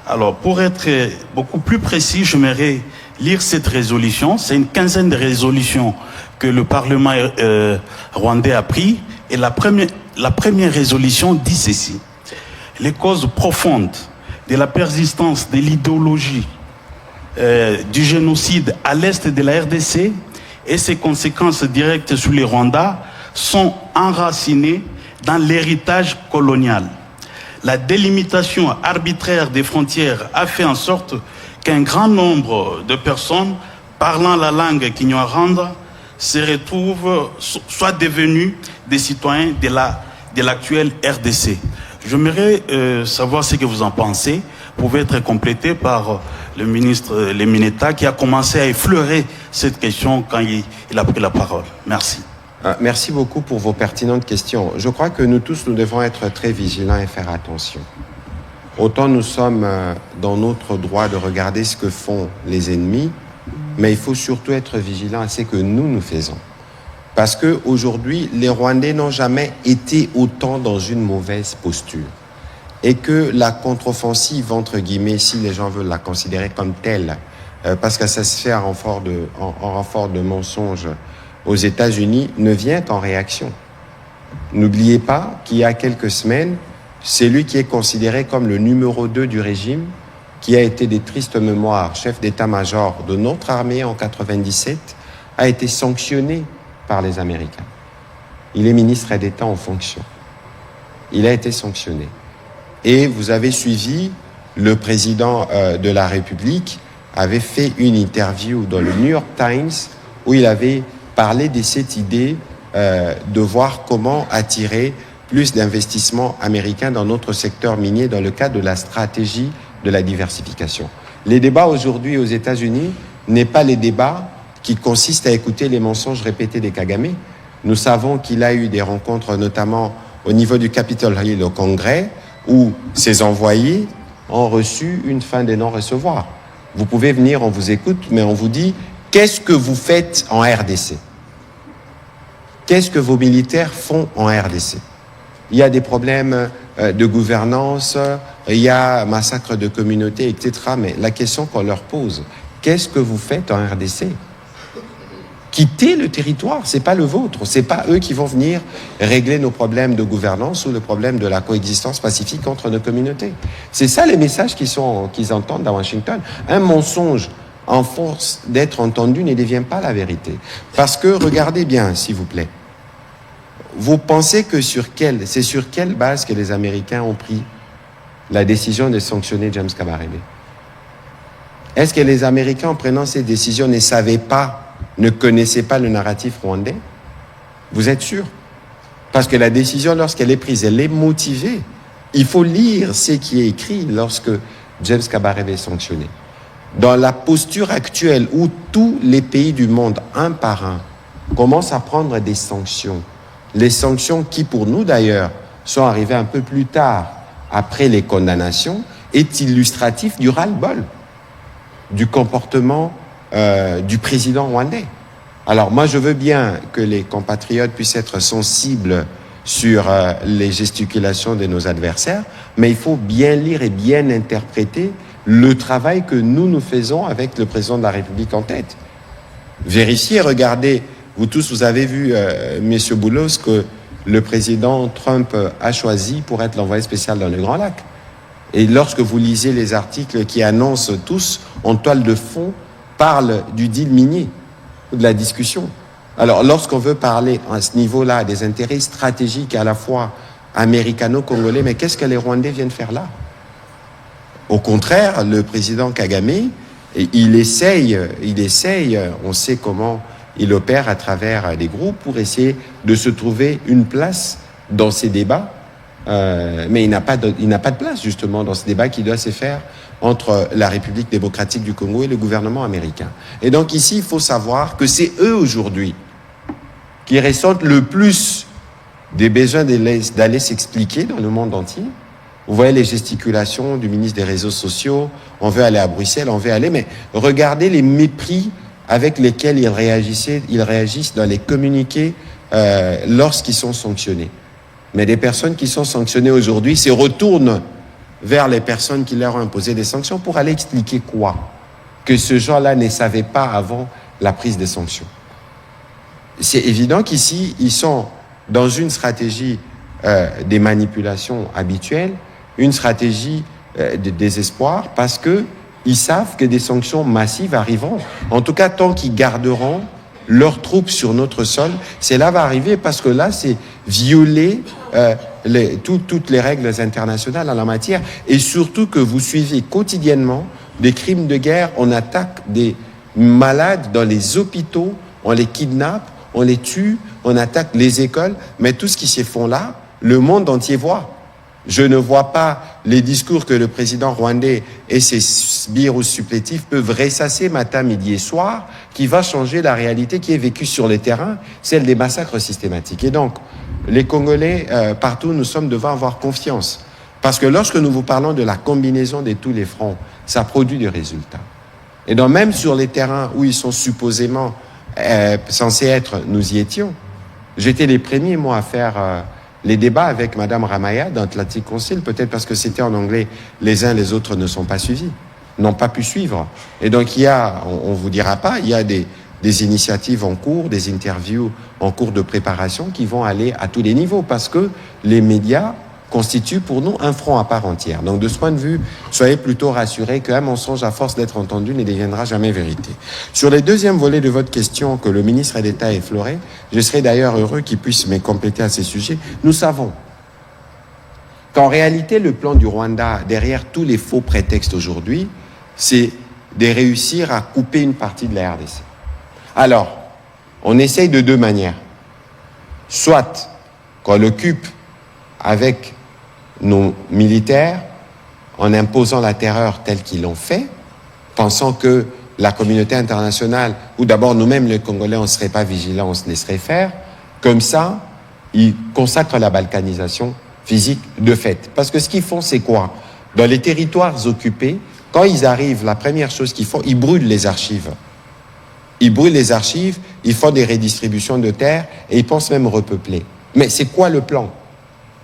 Alors, pour être beaucoup plus précis, j'aimerais lire cette résolution. C'est une quinzaine de résolutions que le Parlement rwandais a pris. Et la première résolution dit ceci. Les causes profondes de la persistance de l'idéologie du génocide à l'est de la RDC et ses conséquences directes sur les Rwandais sont enracinées dans l'héritage colonial. La délimitation arbitraire des frontières a fait en sorte qu'un grand nombre de personnes parlant la langue kinyarwanda se retrouvent, soient devenus des citoyens de l'actuelle RDC. J'aimerais savoir ce que vous en pensez. Vous pouvez être complété par le ministre Lemineta qui a commencé à effleurer cette question quand il a pris la parole. Merci. Merci beaucoup pour vos pertinentes questions. Je crois que nous tous, nous devons être très vigilants et faire attention. Autant nous sommes dans notre droit de regarder ce que font les ennemis, mais il faut surtout être vigilant à ce que nous faisons. Parce qu'aujourd'hui, les Rwandais n'ont jamais été autant dans une mauvaise posture. Et que la contre-offensive, entre guillemets, si les gens veulent la considérer comme telle, parce que ça se fait en renfort de mensonges aux États-Unis, ne vient qu'en réaction. N'oubliez pas qu'il y a quelques semaines, c'est lui qui est considéré comme le numéro 2 du régime, qui a été des tristes mémoires, chef d'état-major de notre armée en 97, a été sanctionné par les Américains. Il est ministre d'État en fonction. Il a été sanctionné. Et vous avez suivi, le président de la République avait fait une interview dans le New York Times où il avait parlé de cette idée de voir comment attirer plus d'investissements américains dans notre secteur minier dans le cadre de la stratégie de la diversification. Les débats aujourd'hui aux États-Unis n'est pas les débats qui consistent à écouter les mensonges répétés des Kagame. Nous savons qu'il a eu des rencontres notamment au niveau du Capitol Hill au Congrès où ses envoyés ont reçu une fin de non-recevoir. Vous pouvez venir, on vous écoute, mais on vous dit qu'est-ce que vous faites en RDC? Qu'est-ce que vos militaires font en RDC? Il y a des problèmes de gouvernance, il y a massacre de communautés, etc. Mais la question qu'on leur pose, qu'est-ce que vous faites en RDC? Quittez le territoire, c'est pas le vôtre, c'est pas eux qui vont venir régler nos problèmes de gouvernance ou le problème de la coexistence pacifique entre nos communautés. C'est ça les messages qu'ils entendent à Washington. Un mensonge en force d'être entendu ne devient pas la vérité. Parce que, regardez bien, s'il vous plaît, vous pensez que c'est sur quelle base que les Américains ont pris la décision de sanctionner James Kabarebe? Est-ce que les Américains, en prenant ces décisions, ne connaissaient pas le narratif rwandais? Vous êtes sûr? Parce que la décision, lorsqu'elle est prise, elle est motivée. Il faut lire ce qui est écrit lorsque James Kabarebe est sanctionné. Dans la posture actuelle où tous les pays du monde, un par un, commencent à prendre des sanctions, les sanctions qui, pour nous d'ailleurs, sont arrivées un peu plus tard, après les condamnations, est illustratif du ras-le-bol, du comportement du président rwandais. Alors moi, je veux bien que les compatriotes puissent être sensibles sur les gesticulations de nos adversaires, mais il faut bien lire et bien interpréter le travail que nous faisons avec le président de la République en tête. vérifier, regardez, vous tous, vous avez vu, Monsieur Boulos, que le président Trump a choisi pour être l'envoyé spécial dans le Grand Lac. Et lorsque vous lisez les articles qui annoncent tous, en toile de fond, parlent du deal minier, de la discussion. Alors, lorsqu'on veut parler à ce niveau-là des intérêts stratégiques à la fois américano-congolais, mais qu'est-ce que les Rwandais viennent faire là? Au contraire, le président Kagame, il essaye, on sait comment il opère à travers des groupes pour essayer de se trouver une place dans ces débats, mais il n'a pas de place justement dans ce débat qui doit se faire entre la République démocratique du Congo et le gouvernement américain. Et donc ici, il faut savoir que c'est eux aujourd'hui qui ressentent le plus des besoins d'aller s'expliquer dans le monde entier. Vous voyez les gesticulations du ministre des Réseaux sociaux, on veut aller à Bruxelles, on veut aller, mais regardez les mépris avec lesquels ils réagissent dans les communiqués lorsqu'ils sont sanctionnés. Mais des personnes qui sont sanctionnées aujourd'hui se retournent vers les personnes qui leur ont imposé des sanctions pour aller expliquer quoi? Que ce genre-là ne savait pas avant la prise des sanctions. C'est évident qu'ici, ils sont dans une stratégie des manipulations habituelles, une stratégie de désespoir, parce qu'ils savent que des sanctions massives arriveront. En tout cas, tant qu'ils garderont leurs troupes sur notre sol, cela va arriver parce que là, c'est violer toutes les règles internationales en la matière. Et surtout que vous suivez quotidiennement des crimes de guerre, on attaque des malades dans les hôpitaux, on les kidnappe, on les tue, on attaque les écoles, mais tout ce qui se fait là, le monde entier voit. Je ne vois pas les discours que le président rwandais et ses sbires ou supplétifs peuvent ressasser matin, midi et soir, qui va changer la réalité qui est vécue sur les terrains, celle des massacres systématiques. Et donc, les Congolais, partout, nous sommes devant avoir confiance. Parce que lorsque nous vous parlons de la combinaison de tous les fronts, ça produit des résultats. Et donc, même sur les terrains où ils sont supposément censés être, nous y étions. J'étais les premiers, moi, à faire les débats avec Madame Ramaya d'Atlantic Council, peut-être parce que c'était en anglais, les uns les autres ne sont pas suivis, n'ont pas pu suivre. Et donc il y a, on vous dira pas, il y a des initiatives en cours, des interviews en cours de préparation qui vont aller à tous les niveaux, parce que les médias constituent pour nous un front à part entière. Donc de ce point de vue, soyez plutôt rassurés qu'un mensonge à force d'être entendu ne deviendra jamais vérité. Sur les deuxièmes volets de votre question que le ministre d'État a effleuré, je serais d'ailleurs heureux qu'il puisse me compléter à ces sujets. Nous savons qu'en réalité, le plan du Rwanda, derrière tous les faux prétextes aujourd'hui, c'est de réussir à couper une partie de la RDC. Alors, on essaye de deux manières. Soit qu'on l'occupe avec nos militaires, en imposant la terreur telle qu'ils l'ont fait, pensant que la communauté internationale, ou d'abord nous-mêmes les Congolais, on ne serait pas vigilants, on se laisserait faire. Comme ça, ils consacrent la balkanisation physique de fait. Parce que ce qu'ils font, c'est quoi? Dans les territoires occupés, quand ils arrivent, la première chose qu'ils font, ils brûlent les archives. Ils brûlent les archives, ils font des redistributions de terres et ils pensent même repeupler. Mais c'est quoi le plan?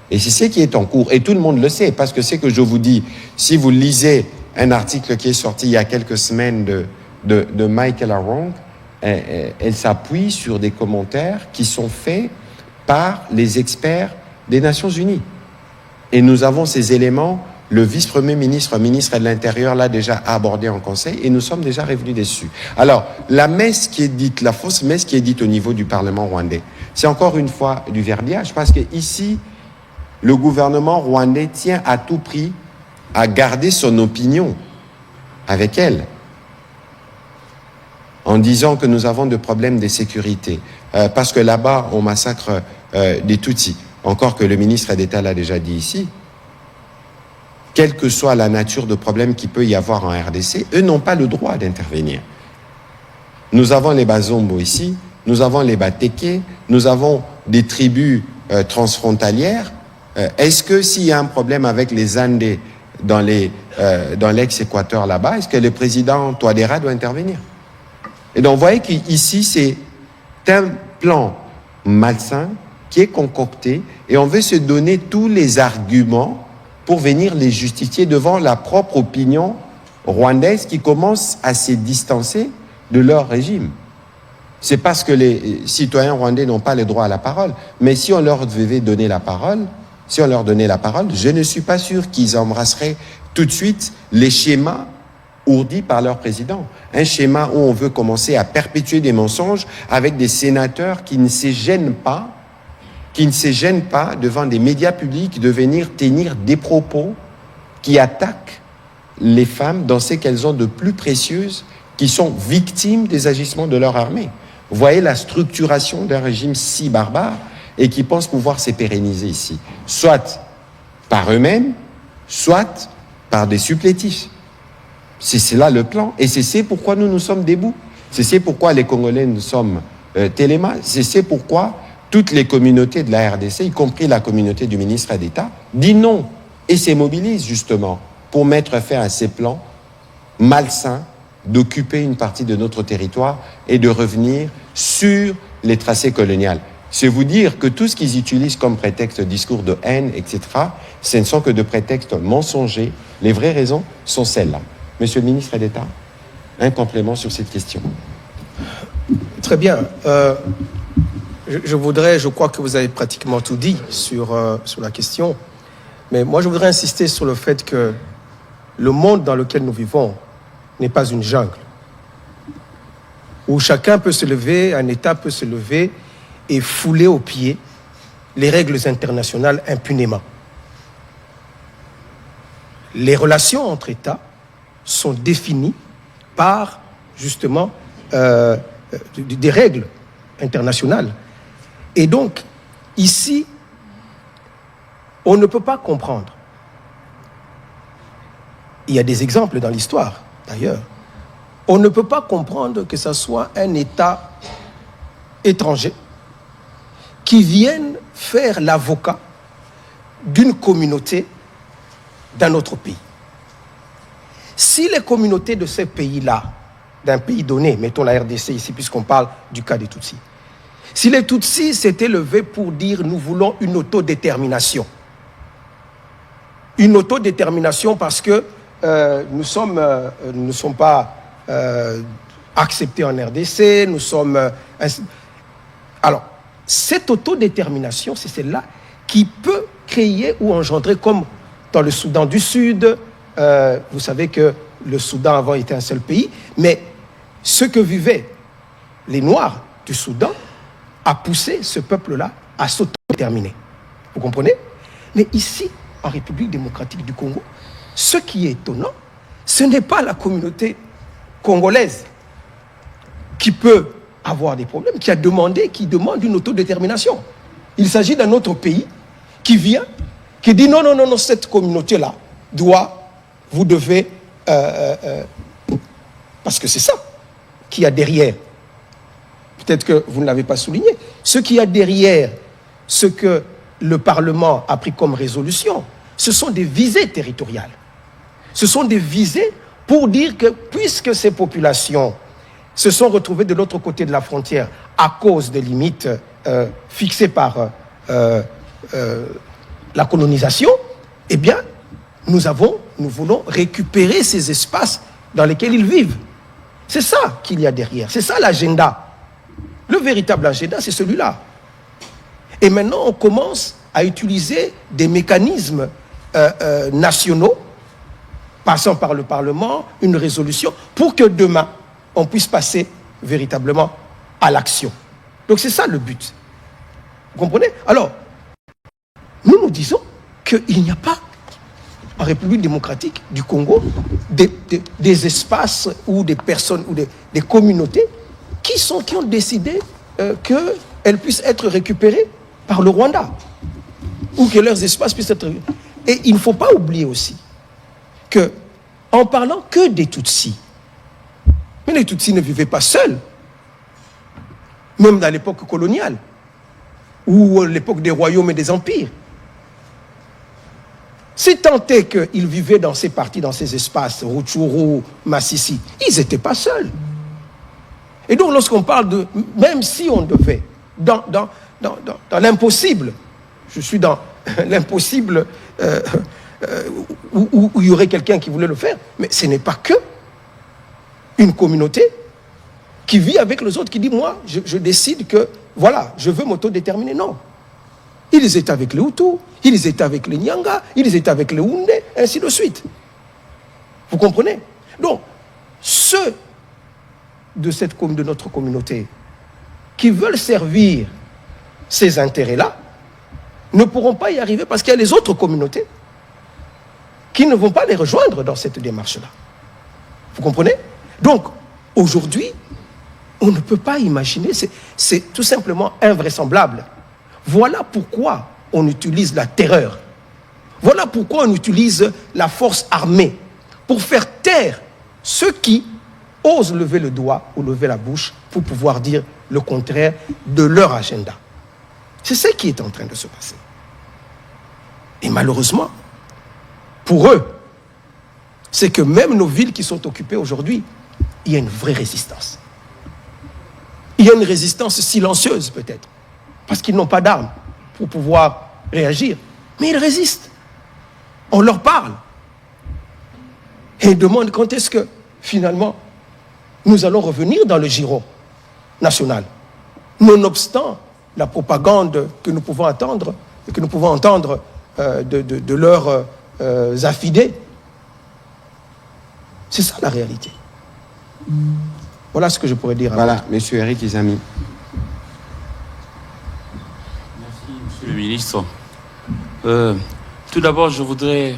Et c'est ce qui est en cours. Et tout le monde le sait, parce que c'est que je vous dis, si vous lisez un article qui est sorti il y a quelques semaines de Michael Arong, elle s'appuie sur des commentaires qui sont faits par les experts des Nations Unies. Et nous avons ces éléments, le vice-premier ministre, ministre de l'Intérieur l'a déjà abordé en conseil et nous sommes déjà revenus dessus. Alors, la messe qui est dite, la fausse messe qui est dite au niveau du Parlement rwandais, c'est encore une fois du verbiage, parce que ici, le gouvernement rwandais tient à tout prix à garder son opinion avec elle, en disant que nous avons des problèmes de sécurité, parce que là-bas, on massacre des Tutsis. Encore que le ministre d'État l'a déjà dit ici, quelle que soit la nature de problème qu'il peut y avoir en RDC, eux n'ont pas le droit d'intervenir. Nous avons les Bazombo ici, nous avons les Bateke, nous avons des tribus transfrontalières. Est-ce que s'il y a un problème avec les Andés dans l'ex-Équateur là-bas, est-ce que le président Touadéra doit intervenir? Et donc, vous voyez qu'ici, c'est un plan malsain qui est concocté et on veut se donner tous les arguments pour venir les justifier devant la propre opinion rwandaise qui commence à se distancer de leur régime. C'est parce que les citoyens rwandais n'ont pas le droit à la parole. Mais si on leur devait donner la parole, je ne suis pas sûr qu'ils embrasseraient tout de suite les schémas ourdis par leur président. Un schéma où on veut commencer à perpétuer des mensonges avec des sénateurs qui ne se gênent pas devant des médias publics de venir tenir des propos qui attaquent les femmes dans ce qu'elles ont de plus précieuses, qui sont victimes des agissements de leur armée. Vous voyez la structuration d'un régime si barbare et qui pense pouvoir se pérenniser ici, soit par eux-mêmes, soit par des supplétifs. C'est là le plan. Et c'est pourquoi nous sommes debout. C'est pourquoi les Congolais nous sommes télémas. C'est pourquoi toutes les communautés de la RDC, y compris la communauté du ministre d'État, dit non et se mobilise justement pour mettre fin à ces plans malsains d'occuper une partie de notre territoire et de revenir sur les tracés coloniaux. C'est vous dire que tout ce qu'ils utilisent comme prétexte, discours de haine, etc., ce ne sont que de prétextes mensongers. Les vraies raisons sont celles-là. Monsieur le ministre d'État, un complément sur cette question. Très bien. Je crois que vous avez pratiquement tout dit sur la question, mais moi je voudrais insister sur le fait que le monde dans lequel nous vivons n'est pas une jungle, où chacun peut se lever, un État peut se lever et fouler aux pieds les règles internationales impunément. Les relations entre États sont définies par, justement, des règles internationales. Et donc, ici, on ne peut pas comprendre. Il y a des exemples dans l'histoire, d'ailleurs. On ne peut pas comprendre que ce soit un État étranger qui vienne faire l'avocat d'une communauté d'un autre pays. Si les communautés de ces pays-là, d'un pays donné, mettons la RDC ici, puisqu'on parle du cas des Tutsis, si les Tutsis s'étaient levés pour dire « nous voulons une autodétermination », parce que nous ne sommes pas acceptés en RDC, nous sommes... Alors, cette autodétermination, c'est celle-là qui peut créer ou engendrer, comme dans le Soudan du Sud, vous savez que le Soudan avant était un seul pays, mais ce que vivaient les Noirs du Soudan a poussé ce peuple-là à s'autodéterminer. Vous comprenez? Mais ici, en République démocratique du Congo, ce qui est étonnant, ce n'est pas la communauté congolaise qui peut avoir des problèmes, qui demande une autodétermination. Il s'agit d'un autre pays qui vient, qui dit non, cette communauté-là vous devez... parce que c'est ça qu'il y a derrière. Peut-être que vous ne l'avez pas souligné. Ce qu'il y a derrière, ce que le Parlement a pris comme résolution, ce sont des visées territoriales. Ce sont des visées pour dire que puisque ces populations se sont retrouvées de l'autre côté de la frontière à cause des limites fixées par la colonisation, eh bien, nous voulons récupérer ces espaces dans lesquels ils vivent. C'est ça qu'il y a derrière. C'est ça l'agenda. Le véritable agenda, c'est celui-là. Et maintenant, on commence à utiliser des mécanismes nationaux, passant par le Parlement, une résolution, pour que demain, on puisse passer véritablement à l'action. Donc c'est ça le but. Vous comprenez? Alors, nous disons qu'il n'y a pas en République démocratique du Congo des espaces ou des personnes ou des communautés qui ont décidé qu'elles puissent être récupérées par le Rwanda ou que leurs espaces puissent être... Et il ne faut pas oublier aussi que, en parlant que des Tutsis, mais les Tutsis ne vivaient pas seuls, même dans l'époque coloniale ou l'époque des royaumes et des empires. Si tant est qu'ils vivaient dans ces parties, dans ces espaces, Rutshuru, Massissi, ils n'étaient pas seuls. Et donc, lorsqu'on parle de... Même si on devait, dans l'impossible, je suis dans l'impossible où il y aurait quelqu'un qui voulait le faire, mais ce n'est pas que une communauté qui vit avec les autres, qui dit, moi, je décide que, voilà, je veux m'autodéterminer. Non. Ils étaient avec les Hutus, ils étaient avec les Nyanga, ils étaient avec les Houndé, ainsi de suite. Vous comprenez? Donc, ceux de notre communauté qui veulent servir ces intérêts-là ne pourront pas y arriver parce qu'il y a les autres communautés qui ne vont pas les rejoindre dans cette démarche-là. Vous comprenez? Donc, aujourd'hui, on ne peut pas imaginer, c'est tout simplement invraisemblable. Voilà pourquoi on utilise la terreur. Voilà pourquoi on utilise la force armée pour faire taire ceux qui osent lever le doigt ou lever la bouche pour pouvoir dire le contraire de leur agenda. C'est ce qui est en train de se passer. Et malheureusement, pour eux, c'est que même nos villes qui sont occupées aujourd'hui, il y a une vraie résistance. Il y a une résistance silencieuse peut-être, parce qu'ils n'ont pas d'armes pour pouvoir réagir. Mais ils résistent. On leur parle. Et ils demandent quand est-ce que, finalement, nous allons revenir dans le giron national. Nonobstant la propagande que nous pouvons entendre, de leurs affidés. C'est ça la réalité. Voilà ce que je pourrais dire. Voilà, Monsieur Eric Izami. Merci, Monsieur le ministre. Tout d'abord, je voudrais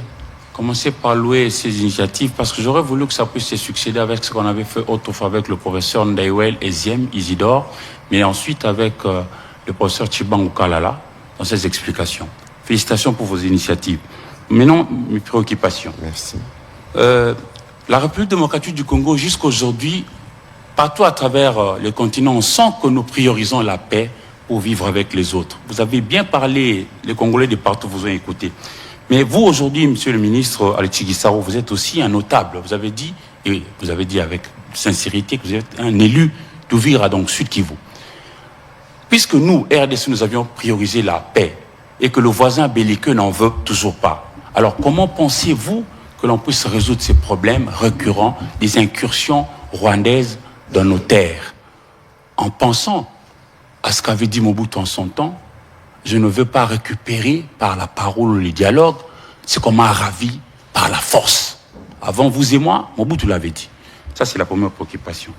commencer par louer ces initiatives parce que j'aurais voulu que ça puisse se succéder avec ce qu'on avait fait autrefois avec le professeur Ndaiwel Eziem Isidore, mais ensuite avec le professeur Tshibangou Kalala dans ses explications. Félicitations pour vos initiatives. Maintenant, mes préoccupations. Merci. La République démocratique du Congo, jusqu'aujourd'hui, partout à travers le continent, on sent que nous priorisons la paix pour vivre avec les autres. Vous avez bien parlé, les Congolais de partout vous ont écouté. Mais vous, aujourd'hui, Monsieur le ministre Alexis Gisaro, vous êtes aussi un notable. Vous avez dit, et vous avez dit avec sincérité, que vous êtes un élu d'Ouvira, donc Sud Kivu. Puisque nous, RDC, nous avions priorisé la paix et que le voisin belliqueux n'en veut toujours pas, alors comment pensez-vous que l'on puisse résoudre ces problèmes récurrents des incursions rwandaises dans nos terres, en pensant à ce qu'avait dit Mobutu en son temps? Je ne veux pas récupérer par la parole ou le dialogue ce qu'on m'a ravi par la force. Avant vous et moi, Mobutu l'avait dit. Ça, c'est la première préoccupation.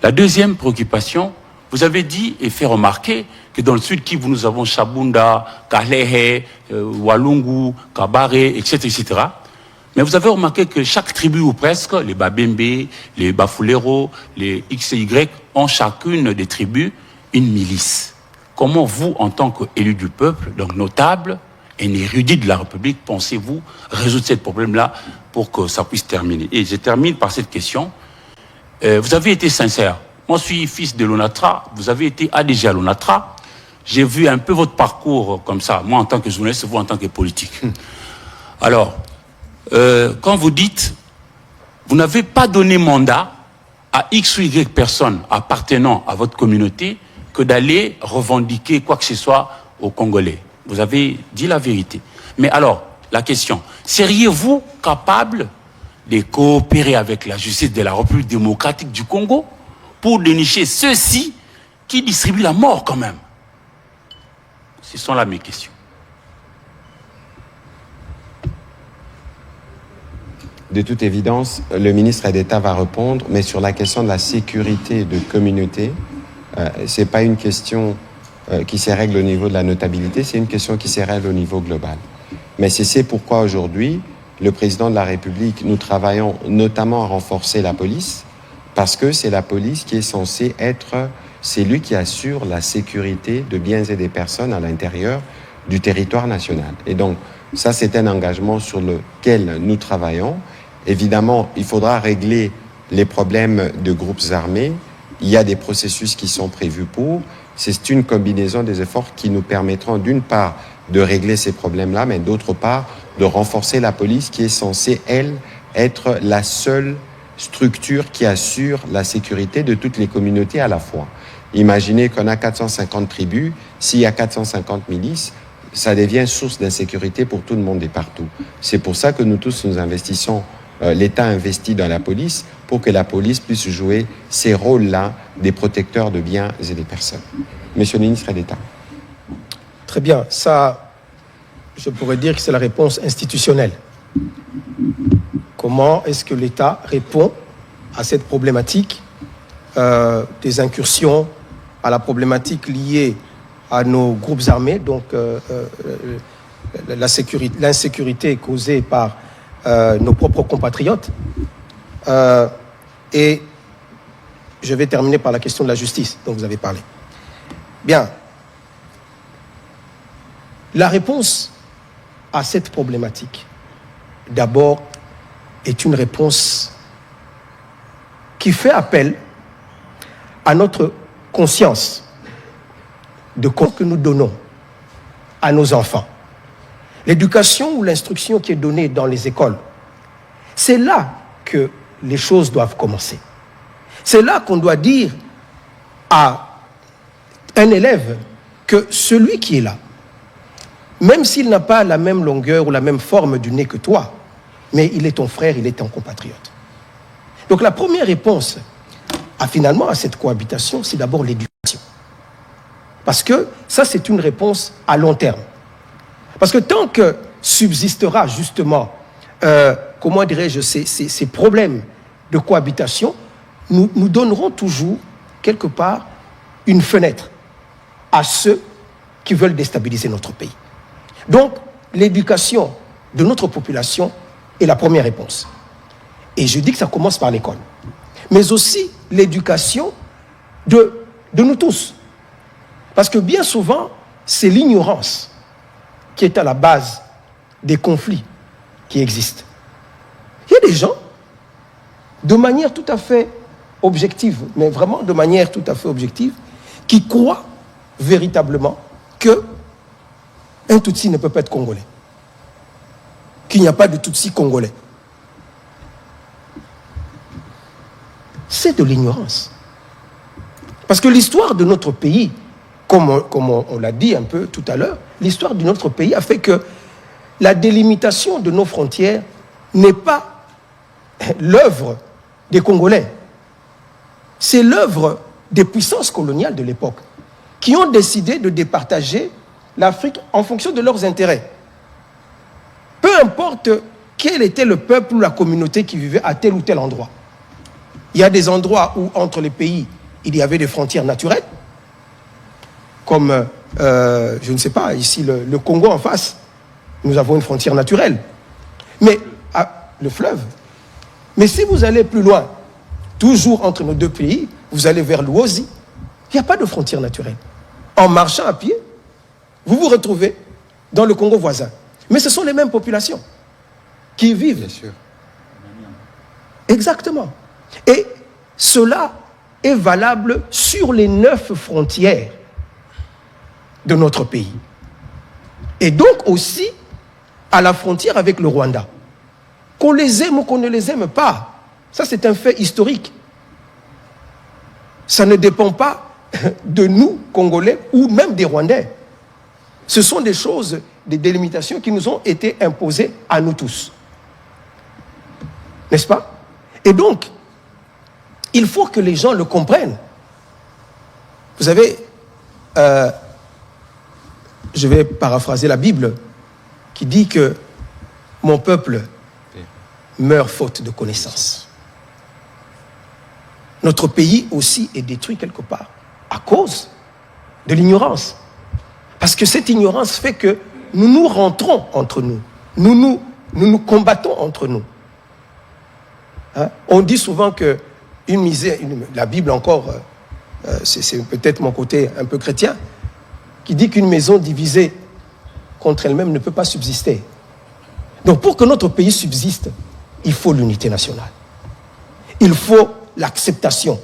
La deuxième préoccupation, vous avez dit et fait remarquer que dans le Sud Kivu, nous avons Chabunda, Kalehe, Walungu, Kabare, etc., etc. Mais vous avez remarqué que chaque tribu ou presque, les Babembe, les Bafulero, les XY, ont chacune des tribus une milice. Comment vous, en tant qu'élu du peuple, donc notable et érudit de la République, pensez-vous résoudre ce problème-là pour que ça puisse terminer? Et je termine par cette question. Vous avez été sincère. Moi, je suis fils de l'ONATRA. Vous avez été ADG à l'ONATRA. J'ai vu un peu votre parcours comme ça, moi en tant que journaliste, vous en tant que politique. Alors, quand vous dites, vous n'avez pas donné mandat à X ou Y personnes appartenant à votre communauté que d'aller revendiquer quoi que ce soit aux Congolais. Vous avez dit la vérité. Mais alors, la question, seriez-vous capable de coopérer avec la justice de la République démocratique du Congo pour dénicher ceux-ci qui distribuent la mort quand même? Ce sont là mes questions. De toute évidence, le ministre d'État va répondre, mais sur la question de la sécurité de communauté, ce n'est pas une question qui se règle au niveau de la notabilité, c'est une question qui se règle au niveau global. Mais c'est pourquoi aujourd'hui, le président de la République, nous travaillons notamment à renforcer la police, parce que c'est la police qui est censée être, c'est lui qui assure la sécurité de biens et des personnes à l'intérieur du territoire national. Et donc, ça, c'est un engagement sur lequel nous travaillons. Évidemment, il faudra régler les problèmes de groupes armés. Il y a des processus qui sont prévus pour. C'est une combinaison des efforts qui nous permettront d'une part de régler ces problèmes-là, mais d'autre part de renforcer la police qui est censée, elle, être la seule structure qui assure la sécurité de toutes les communautés à la fois. Imaginez qu'on a 450 tribus, s'il y a 450 milices, ça devient source d'insécurité pour tout le monde et partout. C'est pour ça que nous tous nous investissons l'État investit dans la police pour que la police puisse jouer ces rôles-là des protecteurs de biens et des personnes. Monsieur le ministre d'État. Très bien. Ça, je pourrais dire que c'est la réponse institutionnelle. Comment est-ce que l'État répond à cette problématique des incursions, à la problématique liée à nos groupes armés, donc l'insécurité causée par nos propres compatriotes. Et je vais terminer par la question de la justice dont vous avez parlé. Bien. La réponse à cette problématique, d'abord, est une réponse qui fait appel à notre conscience de quoi que nous donnons à nos enfants. L'éducation ou l'instruction qui est donnée dans les écoles, c'est là que les choses doivent commencer. C'est là qu'on doit dire à un élève que celui qui est là, même s'il n'a pas la même longueur ou la même forme du nez que toi, mais il est ton frère, il est ton compatriote. Donc la première réponse finalement à cette cohabitation, c'est d'abord l'éducation. Parce que ça, c'est une réponse à long terme. Parce que tant que subsistera justement, comment dirais-je, ces problèmes de cohabitation, nous donnerons toujours, quelque part, une fenêtre à ceux qui veulent déstabiliser notre pays. Donc, l'éducation de notre population est la première réponse. Et je dis que ça commence par l'école. Mais aussi l'éducation de nous tous. Parce que bien souvent, c'est l'ignorance qui est à la base des conflits qui existent. Il y a des gens, de manière tout à fait objective, mais vraiment de manière tout à fait objective, qui croient véritablement que un Tutsi ne peut pas être congolais. Qu'il n'y a pas de Tutsi congolais. C'est de l'ignorance. Parce que l'histoire de notre pays, comme on l'a dit un peu tout à l'heure, l'histoire de notre pays a fait que la délimitation de nos frontières n'est pas l'œuvre des Congolais. C'est l'œuvre des puissances coloniales de l'époque qui ont décidé de départager l'Afrique en fonction de leurs intérêts. Peu importe quel était le peuple ou la communauté qui vivait à tel ou tel endroit. Il y a des endroits où, entre les pays, il y avait des frontières naturelles, comme, je ne sais pas, ici, le Congo en face, nous avons une frontière naturelle. Mais, le fleuve. Mais si vous allez plus loin, toujours entre nos deux pays, vous allez vers l'Ouosi, il n'y a pas de frontière naturelle. En marchant à pied, vous vous retrouvez dans le Congo voisin. Mais ce sont les mêmes populations qui vivent. Bien sûr. Exactement. Et cela est valable sur les 9 frontières de notre pays. Et donc aussi à la frontière avec le Rwanda. Qu'on les aime ou qu'on ne les aime pas, ça c'est un fait historique. Ça ne dépend pas de nous, Congolais, ou même des Rwandais. Ce sont des choses, des délimitations qui nous ont été imposées à nous tous. N'est-ce pas? Et donc, il faut que les gens le comprennent. Vous savez, je vais paraphraser la Bible qui dit que mon peuple meurt faute de connaissance. Notre pays aussi est détruit quelque part à cause de l'ignorance. Parce que cette ignorance fait que nous nous rentrons entre nous. Nous nous combattons entre nous. Hein? On dit souvent que la Bible encore, c'est peut-être mon côté un peu chrétien, qui dit qu'une maison divisée contre elle-même ne peut pas subsister. Donc pour que notre pays subsiste, il faut l'unité nationale. Il faut l'acceptation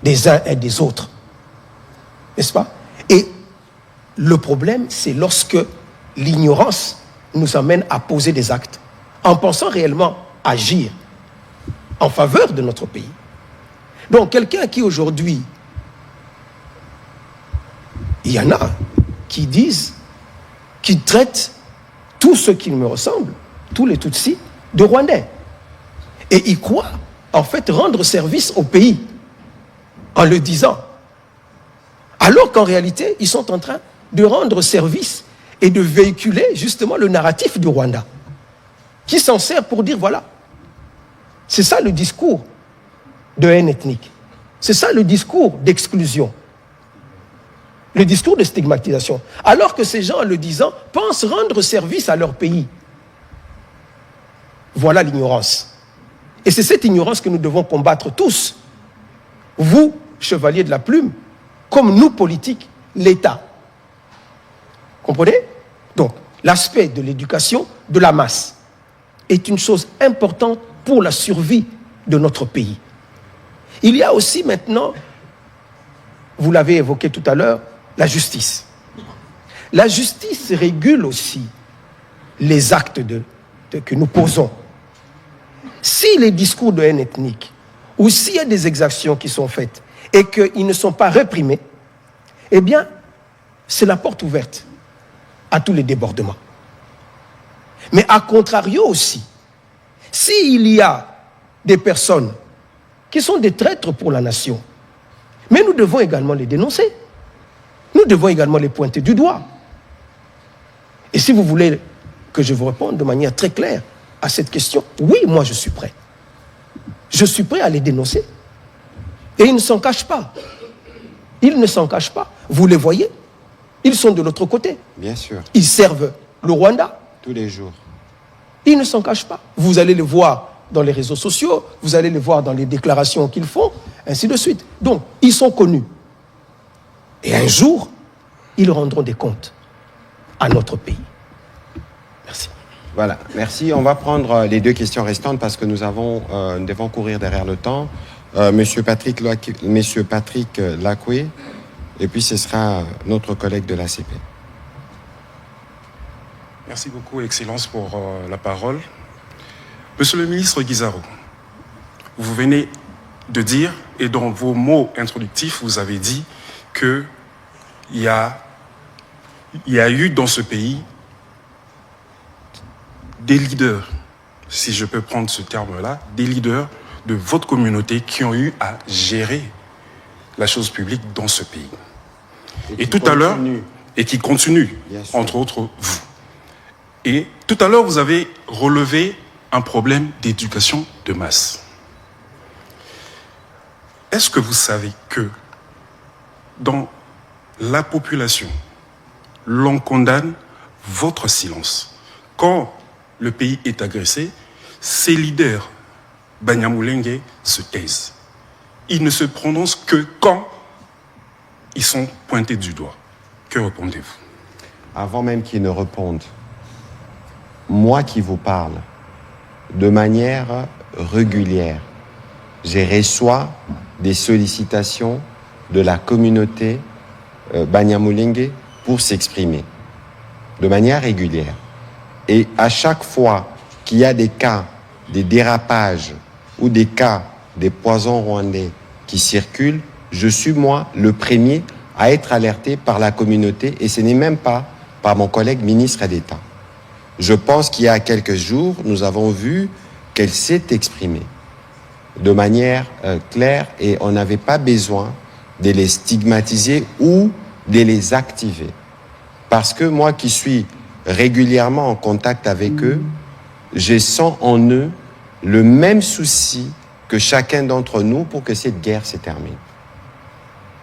des uns et des autres. N'est-ce pas? Et le problème, c'est lorsque l'ignorance nous amène à poser des actes en pensant réellement agir en faveur de notre pays. Donc, quelqu'un qui aujourd'hui, il y en a qui disent, qui traitent tous ceux qui me ressemblent, tous les Tutsis, de Rwandais. Et ils croient, en fait, rendre service au pays en le disant. Alors qu'en réalité, ils sont en train de rendre service et de véhiculer justement le narratif du Rwanda, qui s'en sert pour dire, voilà, c'est ça le discours de haine ethnique. C'est ça le discours d'exclusion. Le discours de stigmatisation. Alors que ces gens, en le disant, pensent rendre service à leur pays. Voilà l'ignorance. Et c'est cette ignorance que nous devons combattre tous. Vous, chevaliers de la plume, comme nous, politiques, l'État. Comprenez? Donc, l'aspect de l'éducation de la masse est une chose importante pour la survie de notre pays. Il y a aussi maintenant, vous l'avez évoqué tout à l'heure, la justice. La justice régule aussi les actes que nous posons. Si les discours de haine ethnique, ou s'il y a des exactions qui sont faites et qu'ils ne sont pas réprimés, eh bien, c'est la porte ouverte à tous les débordements. Mais à contrario aussi, s'il y a des personnes qui sont des traîtres pour la nation, mais nous devons également les dénoncer. Nous devons également les pointer du doigt. Et si vous voulez que je vous réponde de manière très claire à cette question, oui, moi je suis prêt. Je suis prêt à les dénoncer. Et ils ne s'en cachent pas. Ils ne s'en cachent pas. Vous les voyez, ils sont de l'autre côté. Bien sûr. Ils servent le Rwanda. Tous les jours. Ils ne s'en cachent pas. Vous allez les voir dans les réseaux sociaux, vous allez les voir dans les déclarations qu'ils font, ainsi de suite. Donc, ils sont connus. Et un jour, ils rendront des comptes à notre pays. Merci. Voilà, merci. On va prendre les deux questions restantes parce que nous devons courir derrière le temps. Monsieur Patrick Lacoué, et puis ce sera notre collègue de l'ACP. Merci beaucoup, Excellence, pour la parole. Monsieur le ministre Guizarro, vous venez de dire, et dans vos mots introductifs, vous avez dit qu'il y a eu dans ce pays des leaders, si je peux prendre ce terme-là, des leaders de votre communauté qui ont eu à gérer la chose publique dans ce pays. Et tout à l'heure, et qui continuent, entre autres vous. Et tout à l'heure, vous avez relevé un problème d'éducation de masse. Est-ce que vous savez que dans la population, l'on condamne votre silence? Quand le pays est agressé, ses leaders, Banyamulenge, se taisent. Ils ne se prononcent que quand ils sont pointés du doigt. Que répondez-vous? Avant même qu'ils ne répondent, moi qui vous parle, de manière régulière, j'ai reçu des sollicitations de la communauté Banyamulenge pour s'exprimer, de manière régulière. Et à chaque fois qu'il y a des cas, des dérapages ou des cas des poisons rwandais qui circulent, je suis moi le premier à être alerté par la communauté et ce n'est même pas par mon collègue ministre d'État. Je pense qu'il y a quelques jours, nous avons vu qu'elle s'est exprimée de manière claire et on n'avait pas besoin de les stigmatiser ou de les activer. Parce que moi qui suis régulièrement en contact avec eux, je sens en eux le même souci que chacun d'entre nous pour que cette guerre se termine.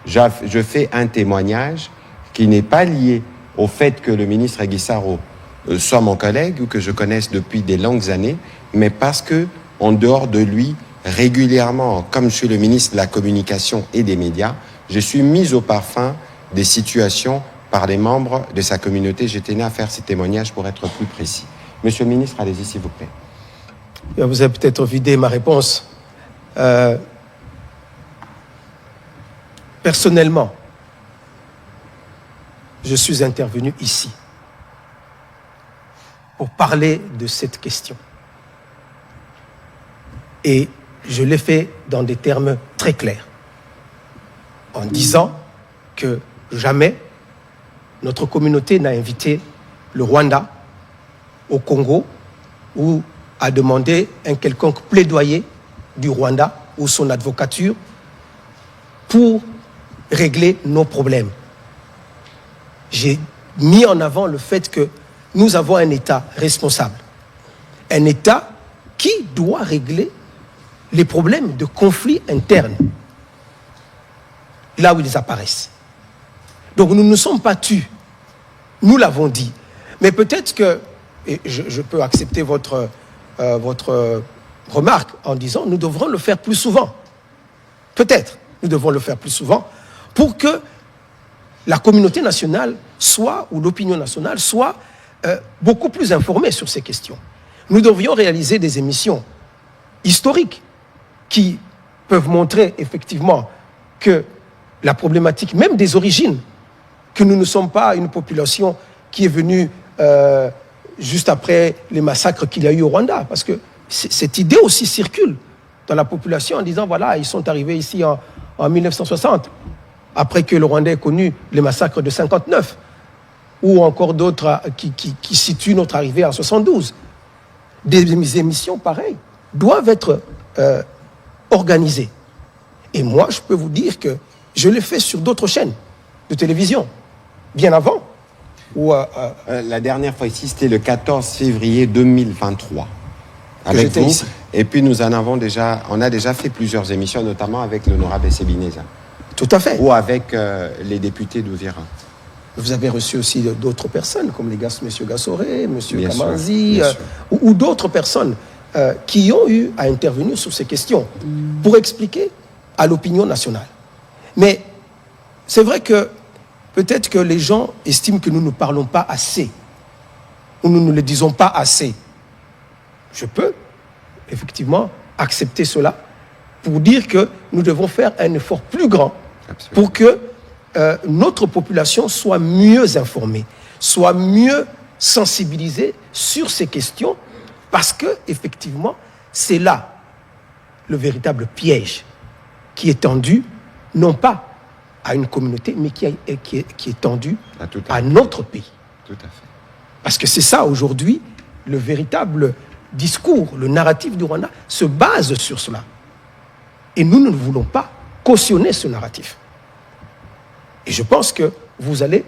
Je fais un témoignage qui n'est pas lié au fait que le ministre Guissaro soit mon collègue ou que je connaisse depuis des longues années, mais parce que, en dehors de lui, régulièrement, comme je suis le ministre de la Communication et des Médias, je suis mis au parfum des situations par les membres de sa communauté. Je tenais à faire ces témoignages pour être plus précis. Monsieur le ministre, allez-y s'il vous plaît. Vous avez peut-être vidé ma réponse. Personnellement, je suis intervenu ici pour parler de cette question. Et je l'ai fait dans des termes très clairs, en disant que jamais notre communauté n'a invité le Rwanda au Congo ou à demander un quelconque plaidoyer du Rwanda ou son advocature pour régler nos problèmes. J'ai mis en avant le fait que nous avons un État responsable, un État qui doit régler les problèmes de conflits internes, là où ils apparaissent. Donc nous ne sommes pas tus, nous l'avons dit. Mais peut-être que, et je peux accepter votre remarque en disant nous devrons le faire plus souvent. Peut-être, nous devons le faire plus souvent pour que la communauté nationale soit, ou l'opinion nationale soit beaucoup plus informée sur ces questions. Nous devrions réaliser des émissions historiques qui peuvent montrer effectivement que la problématique, même des origines, que nous ne sommes pas une population qui est venue juste après les massacres qu'il y a eu au Rwanda, parce que cette idée aussi circule dans la population en disant voilà, ils sont arrivés ici en 1960, après que le Rwanda ait connu les massacres de 59, ou encore d'autres qui situent notre arrivée en 72. Des émissions pareilles doivent être organisées. Et moi, je peux vous dire que je l'ai fait sur d'autres chaînes de télévision, bien avant. La dernière fois ici, c'était le 14 février 2023. Avec vous. Ici. Et puis on a déjà fait plusieurs émissions, notamment avec l'honorable Sebineza. Tout à fait. Ou avec les députés d'Ouvira. Vous avez reçu aussi d'autres personnes, comme M. Gassoré, M. Kamanzi, ou d'autres personnes qui ont eu à intervenir sur ces questions pour expliquer à l'opinion nationale. Mais c'est vrai que peut-être que les gens estiment que nous ne parlons pas assez, ou nous ne le disons pas assez. Je peux effectivement accepter cela pour dire que nous devons faire un effort plus grand pour que notre population soit mieux informée, soit mieux sensibilisée sur ces questions, parce que effectivement, c'est là le véritable piège qui est tendu, non pas à une communauté, mais qui est tendu à notre pays. Tout à fait. Parce que c'est ça aujourd'hui, le véritable discours, le narratif du Rwanda se base sur cela. Et nous ne voulons pas cautionner ce narratif. Et je pense que vous allez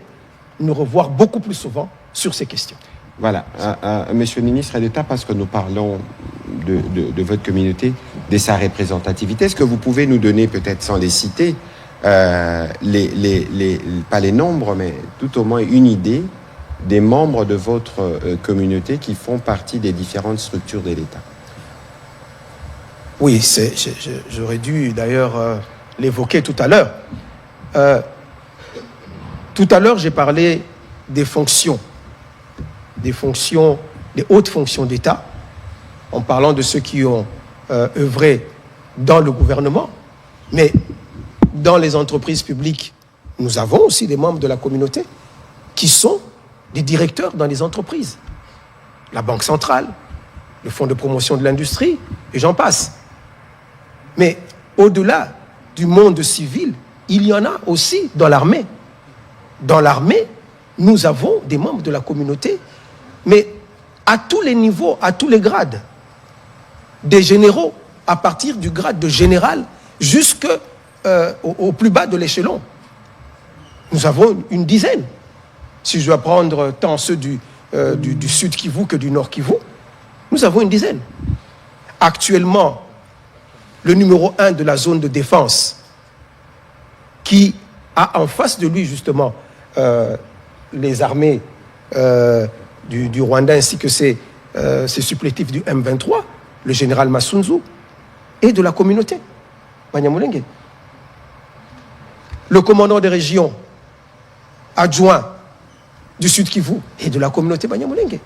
nous revoir beaucoup plus souvent sur ces questions. Voilà. Monsieur le ministre d'État, parce que nous parlons de votre communauté, de sa représentativité, est-ce que vous pouvez nous donner, peut-être sans les citer, pas les nombres, mais tout au moins une idée des membres de votre communauté qui font partie des différentes structures de l'État? Oui, j'aurais dû d'ailleurs l'évoquer tout à l'heure. Tout à l'heure, j'ai parlé des hautes fonctions d'État, en parlant de ceux qui ont œuvré dans le gouvernement. Mais dans les entreprises publiques, nous avons aussi des membres de la communauté qui sont des directeurs dans les entreprises. La Banque centrale, le Fonds de promotion de l'industrie, et j'en passe. Mais au-delà du monde civil, il y en a aussi dans l'armée. Dans l'armée, nous avons des membres de la communauté, mais à tous les niveaux, à tous les grades. Des généraux, à partir du grade de général jusqu'au plus bas de l'échelon. Nous avons une dizaine. Si je dois prendre tant ceux du Sud Kivu que du Nord Kivu, nous avons une dizaine. Actuellement, le numéro 1 de la zone de défense, qui a en face de lui justement les armées du Rwanda ainsi que ses supplétifs du M23, le général Masunzu, et de la communauté, Banyamulenge. Le commandant des régions adjoint du Sud Kivu et de la communauté Banyamulenge.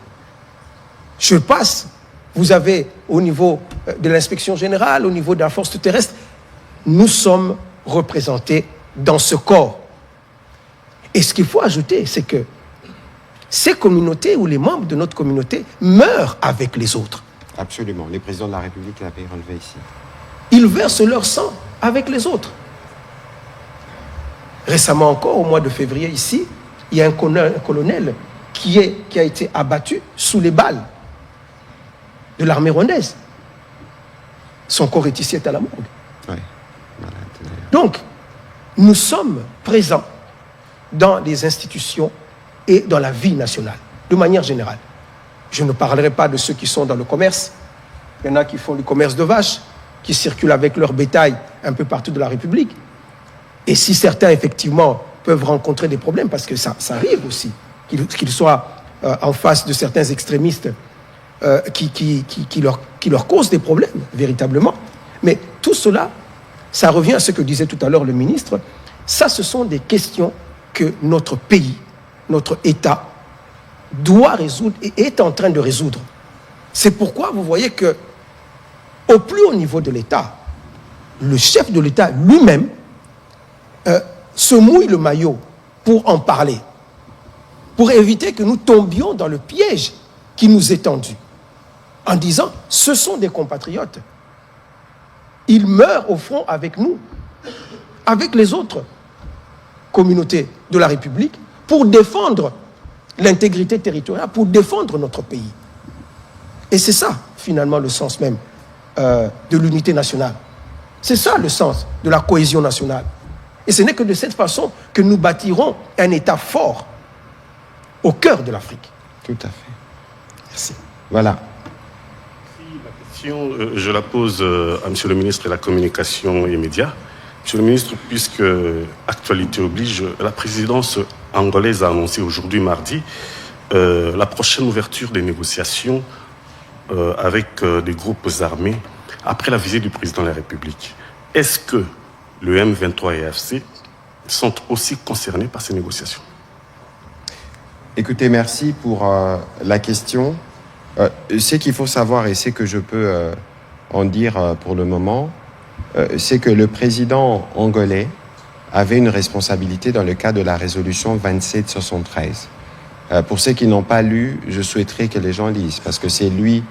Je passe, vous avez au niveau de l'inspection générale, au niveau de la force terrestre, nous sommes représentés dans ce corps. Et ce qu'il faut ajouter, c'est que ces communautés ou les membres de notre communauté meurent avec les autres. Absolument. Les présidents de la République l'avaient relevé ici. Ils versent leur sang avec les autres. Récemment encore, au mois de février ici, il y a un colonel qui a été abattu sous les balles. de l'armée rwandaise. Son corps est ici, est à la morgue. Oui. Donc, nous sommes présents dans les institutions et dans la vie nationale, de manière générale. Je ne parlerai pas de ceux qui sont dans le commerce. Il y en a qui font du commerce de vaches, qui circulent avec leur bétail un peu partout de la République. Et si certains, effectivement, peuvent rencontrer des problèmes, parce que ça arrive aussi, qu'ils soient en face de certains extrémistes qui leur causent des problèmes, véritablement. Mais tout cela, ça revient à ce que disait tout à l'heure le ministre. Ça, ce sont des questions que notre pays, notre État, doit résoudre et est en train de résoudre. C'est pourquoi vous voyez que, au plus haut niveau de l'État, le chef de l'État lui-même se mouille le maillot pour en parler, pour éviter que nous tombions dans le piège qui nous est tendu, en disant, ce sont des compatriotes. Ils meurent au front avec nous, avec les autres communautés de la République, pour défendre l'intégrité territoriale, pour défendre notre pays. Et c'est ça, finalement, le sens même de l'unité nationale. C'est ça le sens de la cohésion nationale. Et ce n'est que de cette façon que nous bâtirons un État fort au cœur de l'Afrique. Tout à fait. Merci. Voilà. Je la pose à M. le ministre de la Communication et Médias. Monsieur le ministre, puisque actualité oblige, la présidence angolaise a annoncé aujourd'hui, mardi, la prochaine ouverture des négociations avec des groupes armés après la visite du président de la République. Est-ce que le M23 et AFC sont aussi concernés par ces négociations? Écoutez, merci pour la question. Ce qu'il faut savoir, et c'est que je peux en dire pour le moment, c'est que le président angolais avait une responsabilité dans le cadre de la résolution 2773. Pour ceux qui n'ont pas lu, je souhaiterais que les gens lisent, parce que c'est lui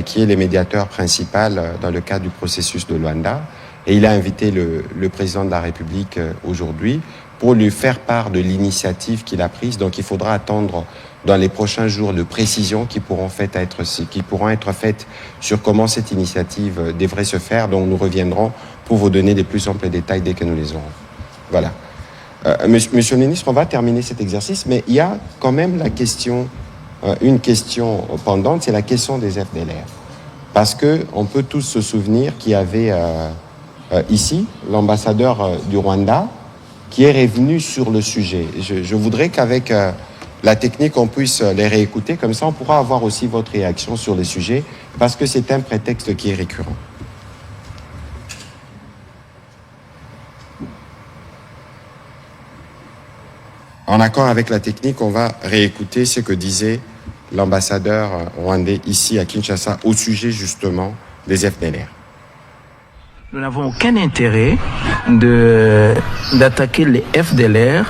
qui est le médiateur principal dans le cadre du processus de Luanda. Et il a invité le président de la République aujourd'hui pour lui faire part de l'initiative qu'il a prise. Donc il faudra attendre dans les prochains jours de précisions qui pourront être faites sur comment cette initiative devrait se faire. Donc nous reviendrons pour vous donner des plus amples détails dès que nous les aurons. Voilà. Monsieur le ministre, on va terminer cet exercice, mais il y a quand même la question, une question pendante, c'est la question des FDLR. Parce qu'on peut tous se souvenir qu'il y avait ici l'ambassadeur du Rwanda qui est revenu sur le sujet. Je voudrais qu'avec la technique, on puisse les réécouter, comme ça on pourra avoir aussi votre réaction sur le sujet, parce que c'est un prétexte qui est récurrent. En accord avec la technique, on va réécouter ce que disait l'ambassadeur rwandais ici à Kinshasa au sujet justement des FDLR. Nous n'avons aucun intérêt d'attaquer les FDLR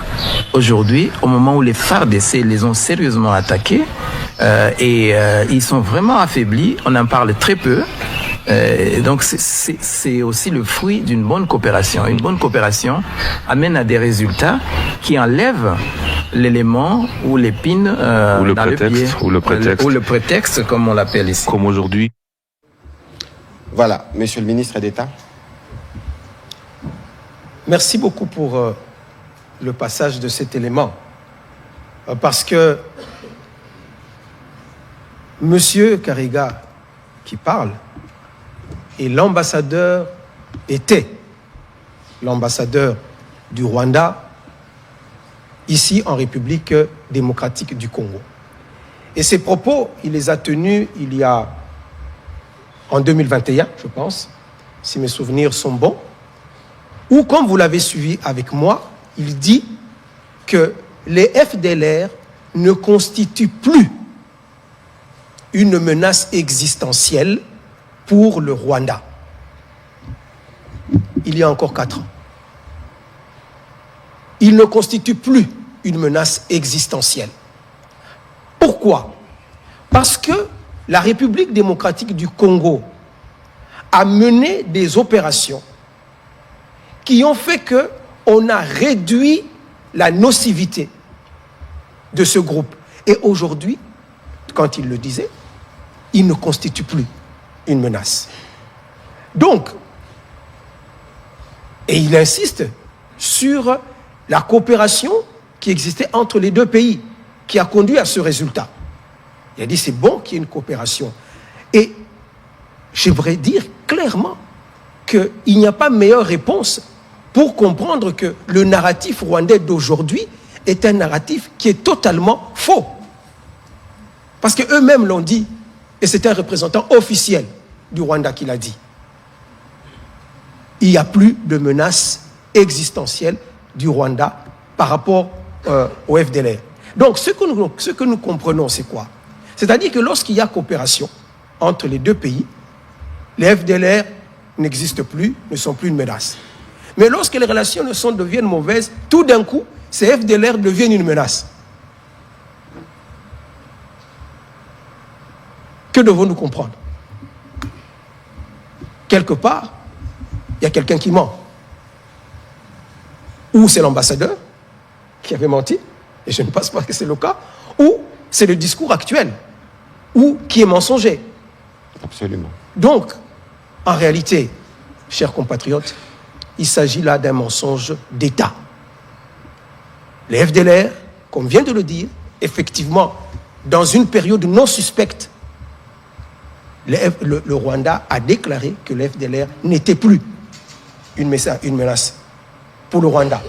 aujourd'hui, au moment où les FARDC les ont sérieusement attaqués et ils sont vraiment affaiblis. On en parle très peu. Donc c'est aussi le fruit d'une bonne coopération. Une bonne coopération amène à des résultats qui enlèvent l'élément ou l'épine dans le pied, ou le prétexte, comme on l'appelle ici. Comme aujourd'hui. Voilà, Monsieur le ministre d'État. Merci beaucoup pour le passage de cet élément. Parce que Monsieur Kariga qui parle et était l'ambassadeur du Rwanda ici en République démocratique du Congo. Et ces propos, il les a tenus en 2021, je pense, si mes souvenirs sont bons, où, comme vous l'avez suivi avec moi, il dit que les FDLR ne constituent plus une menace existentielle pour le Rwanda. Il y a encore 4 ans. Ils ne constituent plus une menace existentielle. Pourquoi? Parce que la République démocratique du Congo a mené des opérations qui ont fait qu'on a réduit la nocivité de ce groupe. Et aujourd'hui, quand il le disait, il ne constitue plus une menace. Donc, et il insiste sur la coopération qui existait entre les deux pays, qui a conduit à ce résultat. Il a dit c'est bon qu'il y ait une coopération. Et j'aimerais dire clairement qu'il n'y a pas meilleure réponse pour comprendre que le narratif rwandais d'aujourd'hui est un narratif qui est totalement faux. Parce qu'eux-mêmes l'ont dit, et c'est un représentant officiel du Rwanda qui l'a dit. Il n'y a plus de menace existentielle du Rwanda par rapport au FDLR. Donc, ce que nous comprenons, c'est quoi? C'est-à-dire que lorsqu'il y a coopération entre les deux pays, les FDLR n'existent plus, ne sont plus une menace. Mais lorsque les relations deviennent mauvaises, tout d'un coup, ces FDLR deviennent une menace. Que devons-nous comprendre? Quelque part, il y a quelqu'un qui ment. Ou c'est l'ambassadeur qui avait menti, et je ne pense pas que c'est le cas, ou c'est le discours actuel, ou qui est mensonger. Absolument. Donc, en réalité, chers compatriotes, il s'agit là d'un mensonge d'État. Les FDLR, comme vient de le dire, effectivement, dans une période non suspecte, le Rwanda a déclaré que le FDLR n'était plus une menace pour le Rwanda.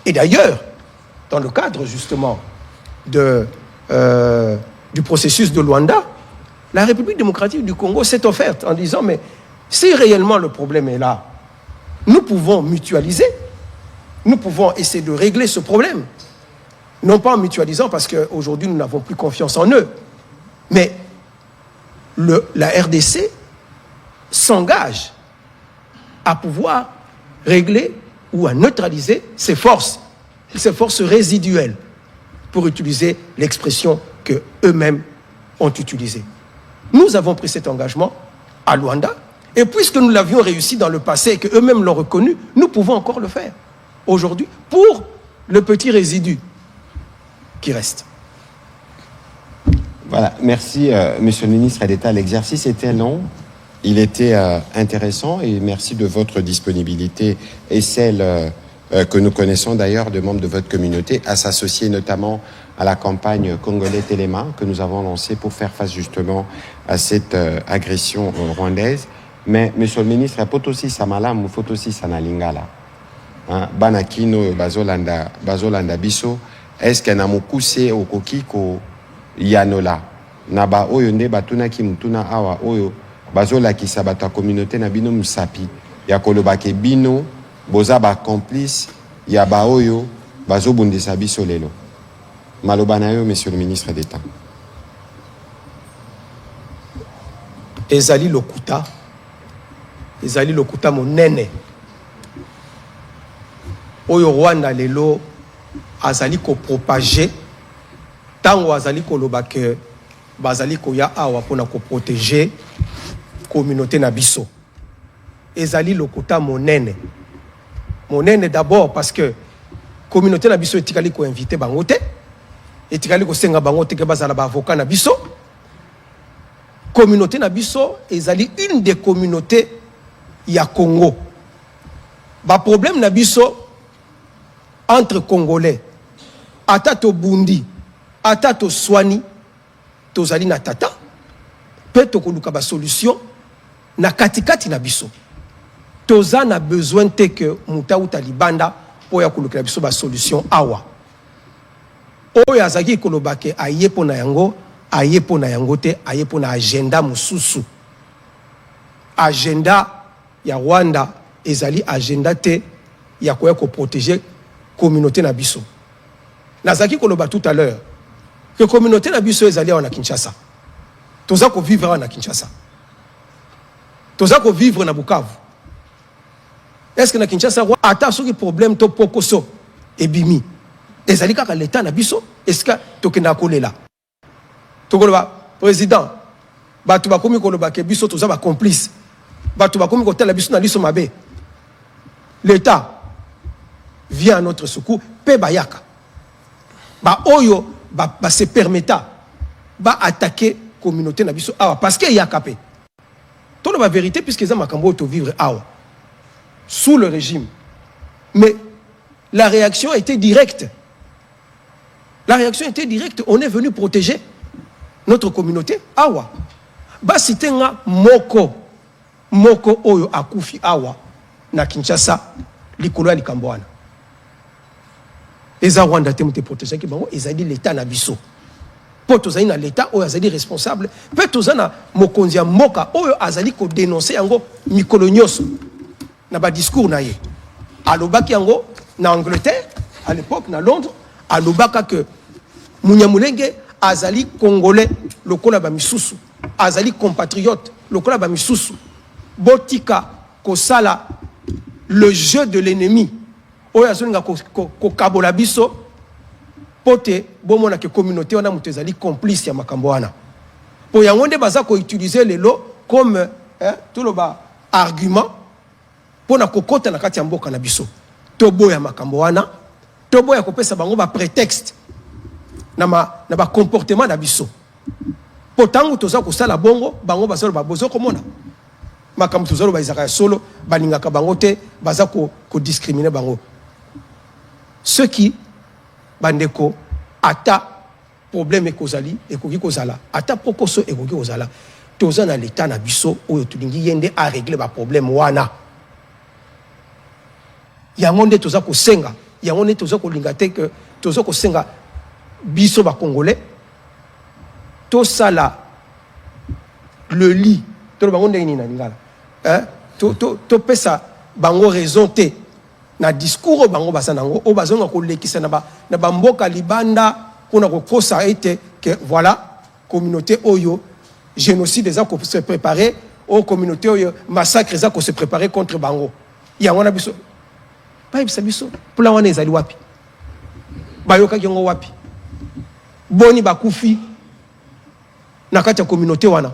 Et d'ailleurs, dans le cadre justement du processus de Luanda, la République démocratique du Congo s'est offerte en disant, mais si réellement le problème est là, nous pouvons mutualiser, nous pouvons essayer de régler ce problème. Non pas en mutualisant parce qu'aujourd'hui nous n'avons plus confiance en eux, mais la RDC s'engage à pouvoir régler ou à neutraliser ces forces résiduelles, pour utiliser l'expression qu'eux-mêmes ont utilisée. Nous avons pris cet engagement à Luanda, et puisque nous l'avions réussi dans le passé et qu'eux-mêmes l'ont reconnu, nous pouvons encore le faire aujourd'hui pour le petit résidu qui reste. Voilà, merci Monsieur le ministre d'État. L'exercice était long, il était intéressant et merci de votre disponibilité et celle que nous connaissons d'ailleurs de membres de votre communauté à s'associer notamment à la campagne Congolais Téléma que nous avons lancée pour faire face justement à cette agression rwandaise. Mais Monsieur le ministre, il faut aussi Samalam, il faut aussi Sanalingala. Banakino, Bazolanda Biso, est-ce qu'il y a un mokuse au kokiko yanola? Naba oyo nde batuna ki mutuna awa oyo bazola ki sabata communauté na bino musapi ya kolobake bino boza ba complice ya ba oyo bazobundisa biso lelo. Maloba na yo Monsieur le ministre d'État. Ezali lokuta monene oyo Rwanda lelo azali ko propager tango azali ko lobake bazali ko ya awa pona ko protéger communauté na biso. Ezali lokuta monene d'abord parce que communauté na biso etikali ko inviter bango te, etikali ko senga bango te ke bazala ba avocat na biso. Communauté na biso ezali une des communautés ya Congo. Ba problème na biso entre Congolais, ata to bundi, ata to swani, tozali na tata, pe to koluka ba solution na katikati na biso. Toza na besoin te que muta uta libanda po ya koluka biso ba solution awa. Oyo azaki kolobake ayepo na yango te, ayepo na agenda mususu. Agenda ya Rwanda ezali agenda te ya koya ko protéger communauté na biso. Nazaki koloba tout à l'heure que communauté na biso ezali na Kinshasa. Toza ko vivre na Kinshasa. Toza ko vivre na Bukavu. Est-ce que na Kinshasa ata soki problème to pokoso ebimi ezali kaka l'état na biso? Est-ce que tokenda kolela? Tokoloba président batu bakomi koloba ke biso toza ba complice. Batu bakomi kotela biso na liso mabe. L'état vient à notre secours, pe bayaka. Ba oyo ba se permetta ba attaquer communauté na biso awa parce que y a capé. Tout la vérité puisque ça makambo to vivre awa sous le régime. Mais la réaction était directe. La réaction était directe. On est venu protéger notre communauté awa. Basi tenga moko oyo akufi awa na Kinshasa likolo ya likambwana. Eza Rwanda te mute protéger ki bango ezali l'état na biso. Po tozali na l'état oyo azali responsable, pe tozana mokonzi ya mboka oyo azali ko dénoncer yango mikolo nyonso na ba discours na ye. Alobaki yango na Angleterre à l'époque na Londres, alobaka que Munyamulenge azali congolais lokola ba misusu, azali compatriote lokola ba misusu. Botika kosala le jeu de l'ennemi. Oyo azolinga ko kabola biso pote bomona ke communauté wana mutu ezali complice ya makambo wana. Po yango nde baza ko utiliser lelo comme tout le argument pona kokota na kati ya mboka na biso. Tobo ya makambo wana, tobo ya kopesa bango ba prétexte na ba comportement na biso. Potangu toza ko sala bongo bango bazalo ba bozo komona. Makambo tozalo ba izaka solo baningaka bango te baza ko discriminer bango. Ceux qui bandeko ata problème ekozali ekoki kozala ata pokoso ekoki kozala toza na l'état na biso oyo tulingi yende a régler ba problème wana yango nde toza ko senga yango nde toza ko linga te que toza ko senga biso ba congolais to sala le lit to bango nde ni na lingala to pesa bango raison te na discours bango basanango o bazonga ko lekisa na ba mboka libanda pona ko kosa ete que voilà communauté oyo génocide eza ko se préparer o communauté oyo massacre eza ko se préparer contre bango yango na biso ba biso pula wana ezali wapi bayoka yango wapi boni bakufi na kati ya communauté wana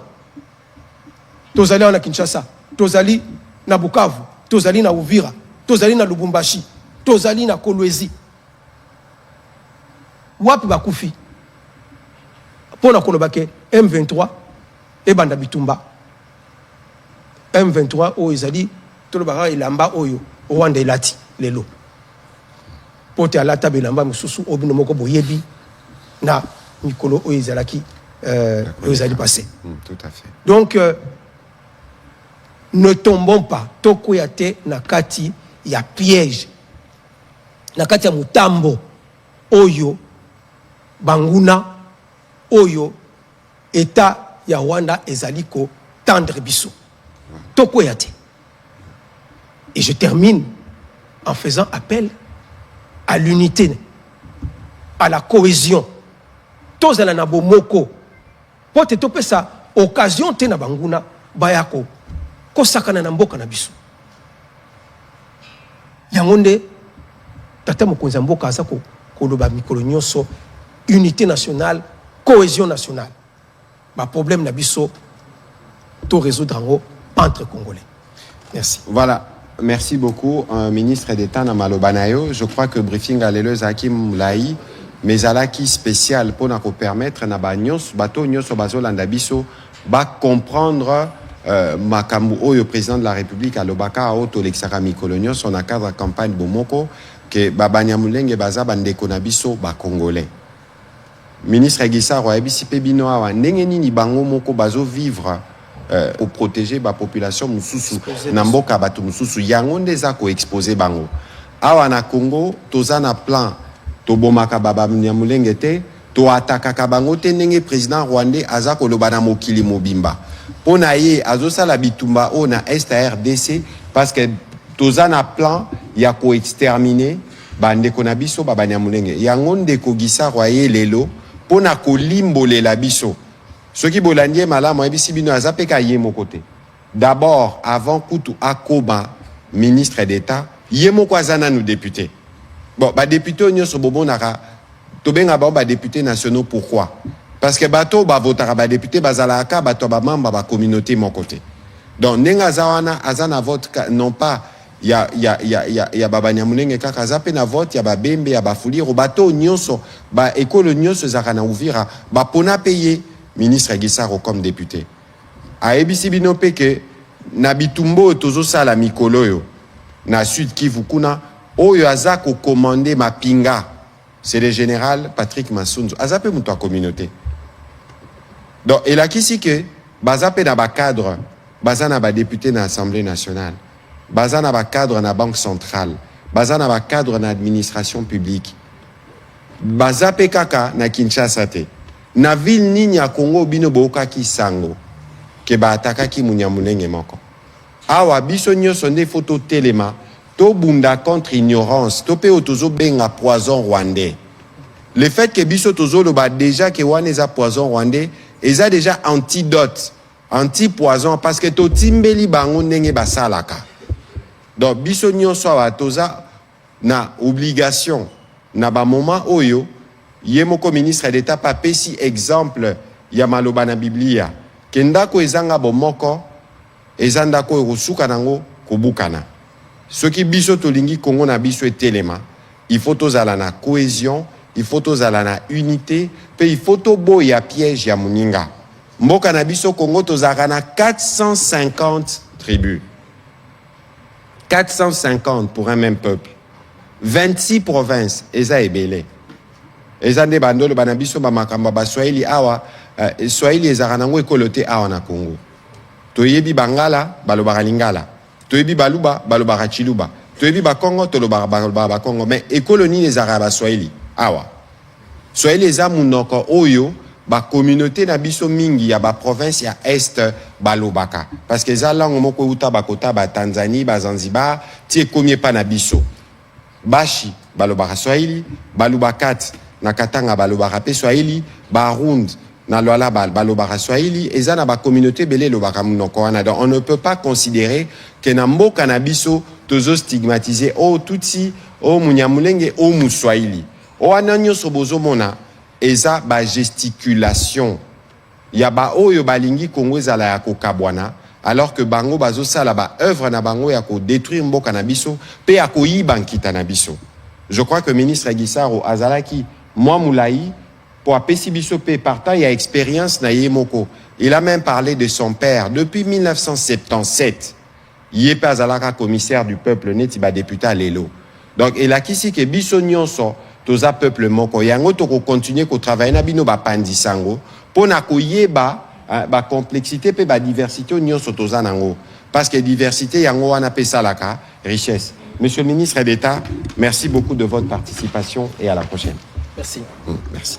tozali na Kinshasa tozali na Bukavu tozali na Uvira tozali na Lubumbashi, tozali na Kolwezi. Wapi bakufi? Pona kolobake M23 e banda bitumba. M23 o ezali tolobaka ilamba oyo Rwanda elati lelo. Pote alata belamba mususu obino moko boyebi na mikolo o ezalaki ezali passé. Tout à fait. Donc ne tombons pas tokoyate na kati ya piège na kati ya mutambo oyo banguna oyo état ya Rwanda ezaliko tendre biso tokoyate. Et je termine en faisant appel à l'unité, à la cohésion. Tozala na bomoko pote topesa occasion te na banguna bayako kosakana na mboka na biso. Yangonde tata mokonzi mboka aza ko koloba mikolo nyonso unité nationale, cohésion nationale. Ba problème na biso to résoudre entre Congolais. Merci. Voilà. Merci beaucoup, ministre d'État Namalobanayo. Je crois que briefing à l'élève Hakim Laï, mais à la qui spécial pour nous permettre na bagnos bateau nyos bazolanda biso ba comprendre makambu oyo président de la République à Lobaka auto lexara mikolonios on a cadre campagne bomoko que babanyamulenge baza bandeko na biso ba congolais. Ministre Gissa Royabisi Pebino awa ndenge nini bango moko bazo vivre pour protéger la population mususu na mboka bato mususu yango ndeza ko exposer bango awa na Congo tozana plan to bomaka baba nyamulenge te to atakaka bango te ndenge président rwandais aza koloba na mokili mobimba pona ye azosala bitumba o na est RDC parce que tozana plan ya ko exterminer bandeko na biso baba nyamulenge yango ndeko Gissa Roye lelo pona ko limbolela biso. Ce qui bolandie malamu ebisi bino azapeka ye côté. D'abord, avant Kutu Akoba, ministre d'État, yemo kwazana nous députés. Bon, ba député nyonso bobo naka to benga ba députés nationaux pourquoi? Parce que bato ba votera ba député bazalaka bato ba membre ba communauté mon côté. Donc nenga zawana azana vote non pas ya baba nyamulenge kaka zape na vote ya ba bembe ya ba fuliro bato nyonso ba école nyonso zakana Uvira ba pona payer ministre Gisaro comme député. Aebisi bino peke na bitumbo tozo sala mikolo yo na Sud Kivu kuna oyo aza ko commander mapinga. C'est le général Patrick Massunzu. Azape muto a communauté. Donc et là kisi que bazape na ba cadre, bazana ba député na Assemblée nationale. Bazana ba cadre na Banque centrale. Bazana ba cadre na administration publique. Bazape kaka na Kinshasa te. Na ville nini ya Congo bino boka ki sango. Ke ba ataka ki munyamulenge moko. Awa biso nyonso nde photo telema. To bunda contre ignorance, to pe otozo benga poison rwandais. Le fait que biso tozo lo ba déjà que wane za poison rwandais, eza déjà antidote, anti-poison parce que to timbeli bango ndenge basalaka. Donc biso nyonso wa toza na obligation na ba moment oyo yemoko ministre d'État pa pesi exemple ya maloba na Biblia. Kendako ezanga bomoko ezandako erusuka nango kubukana. Ce qui biso tolingi Congo na biso etelema, il faut tozala na cohésion, il faut tozala na unité, pe il faut to boya piège ya muninga. Mboka na biso Congo tozala na 450 tribus. 450 pour un même peuple. 26 provinces, eza ebele. Eza nde bandolo bana biso ba makamba ba Swahili awa, Swahili ezala nango ekolote awa na Congo. Toyebi bangala, balobaka lingala. Toyebi baluba, balobaka chiluba. Toyebi bakongo, balobaka Congo. Mais écolonie les arabes Swahili. Awa. Swahili eza munoko oyo, ba communauté na biso mingi ya ba province ya est balobaka. Parce que eza langue moko uta bakota ba Tanzanie, ba Zanzibar, tie komie pa na biso. Bashi, balobaka Swahili, balubakat, na Katanga balobaka pe Swahili, Barund, na Luala balobaka Swahili, eza na ba communauté belé lobaka munoko wana. Donc on ne peut pas considérer que na mboka na biso tozo stigmatiser o Tutsi, o Munyamulenge, o Muswahili. O ananyo sobozo mona eza ba gesticulation. Ya ba oyo balingi Congo ezala ya kokabwana alors que bango bazo sala ba œuvre na bango ya ko détruire mboka na biso pe ya ko yiba nkita na biso. Je crois que ministre Gisaro azalaki moi moulayi pour apesi biso pe partant il y a expérience na yemoko. Il a même parlé de son père depuis 1977. Yepe azalaka commissaire du peuple neti ba député à Lelo. Donc il a kisi ke biso nyonso toza peuple moko yango to ko continuer ko travailler na bino ba pandisango pona ko yeba ba complexité pe ba diversité nyonso toza nango parce que diversité yango wana pe salaka richesse. Monsieur le ministre d'État, merci beaucoup de votre participation et à la prochaine. Merci. Merci.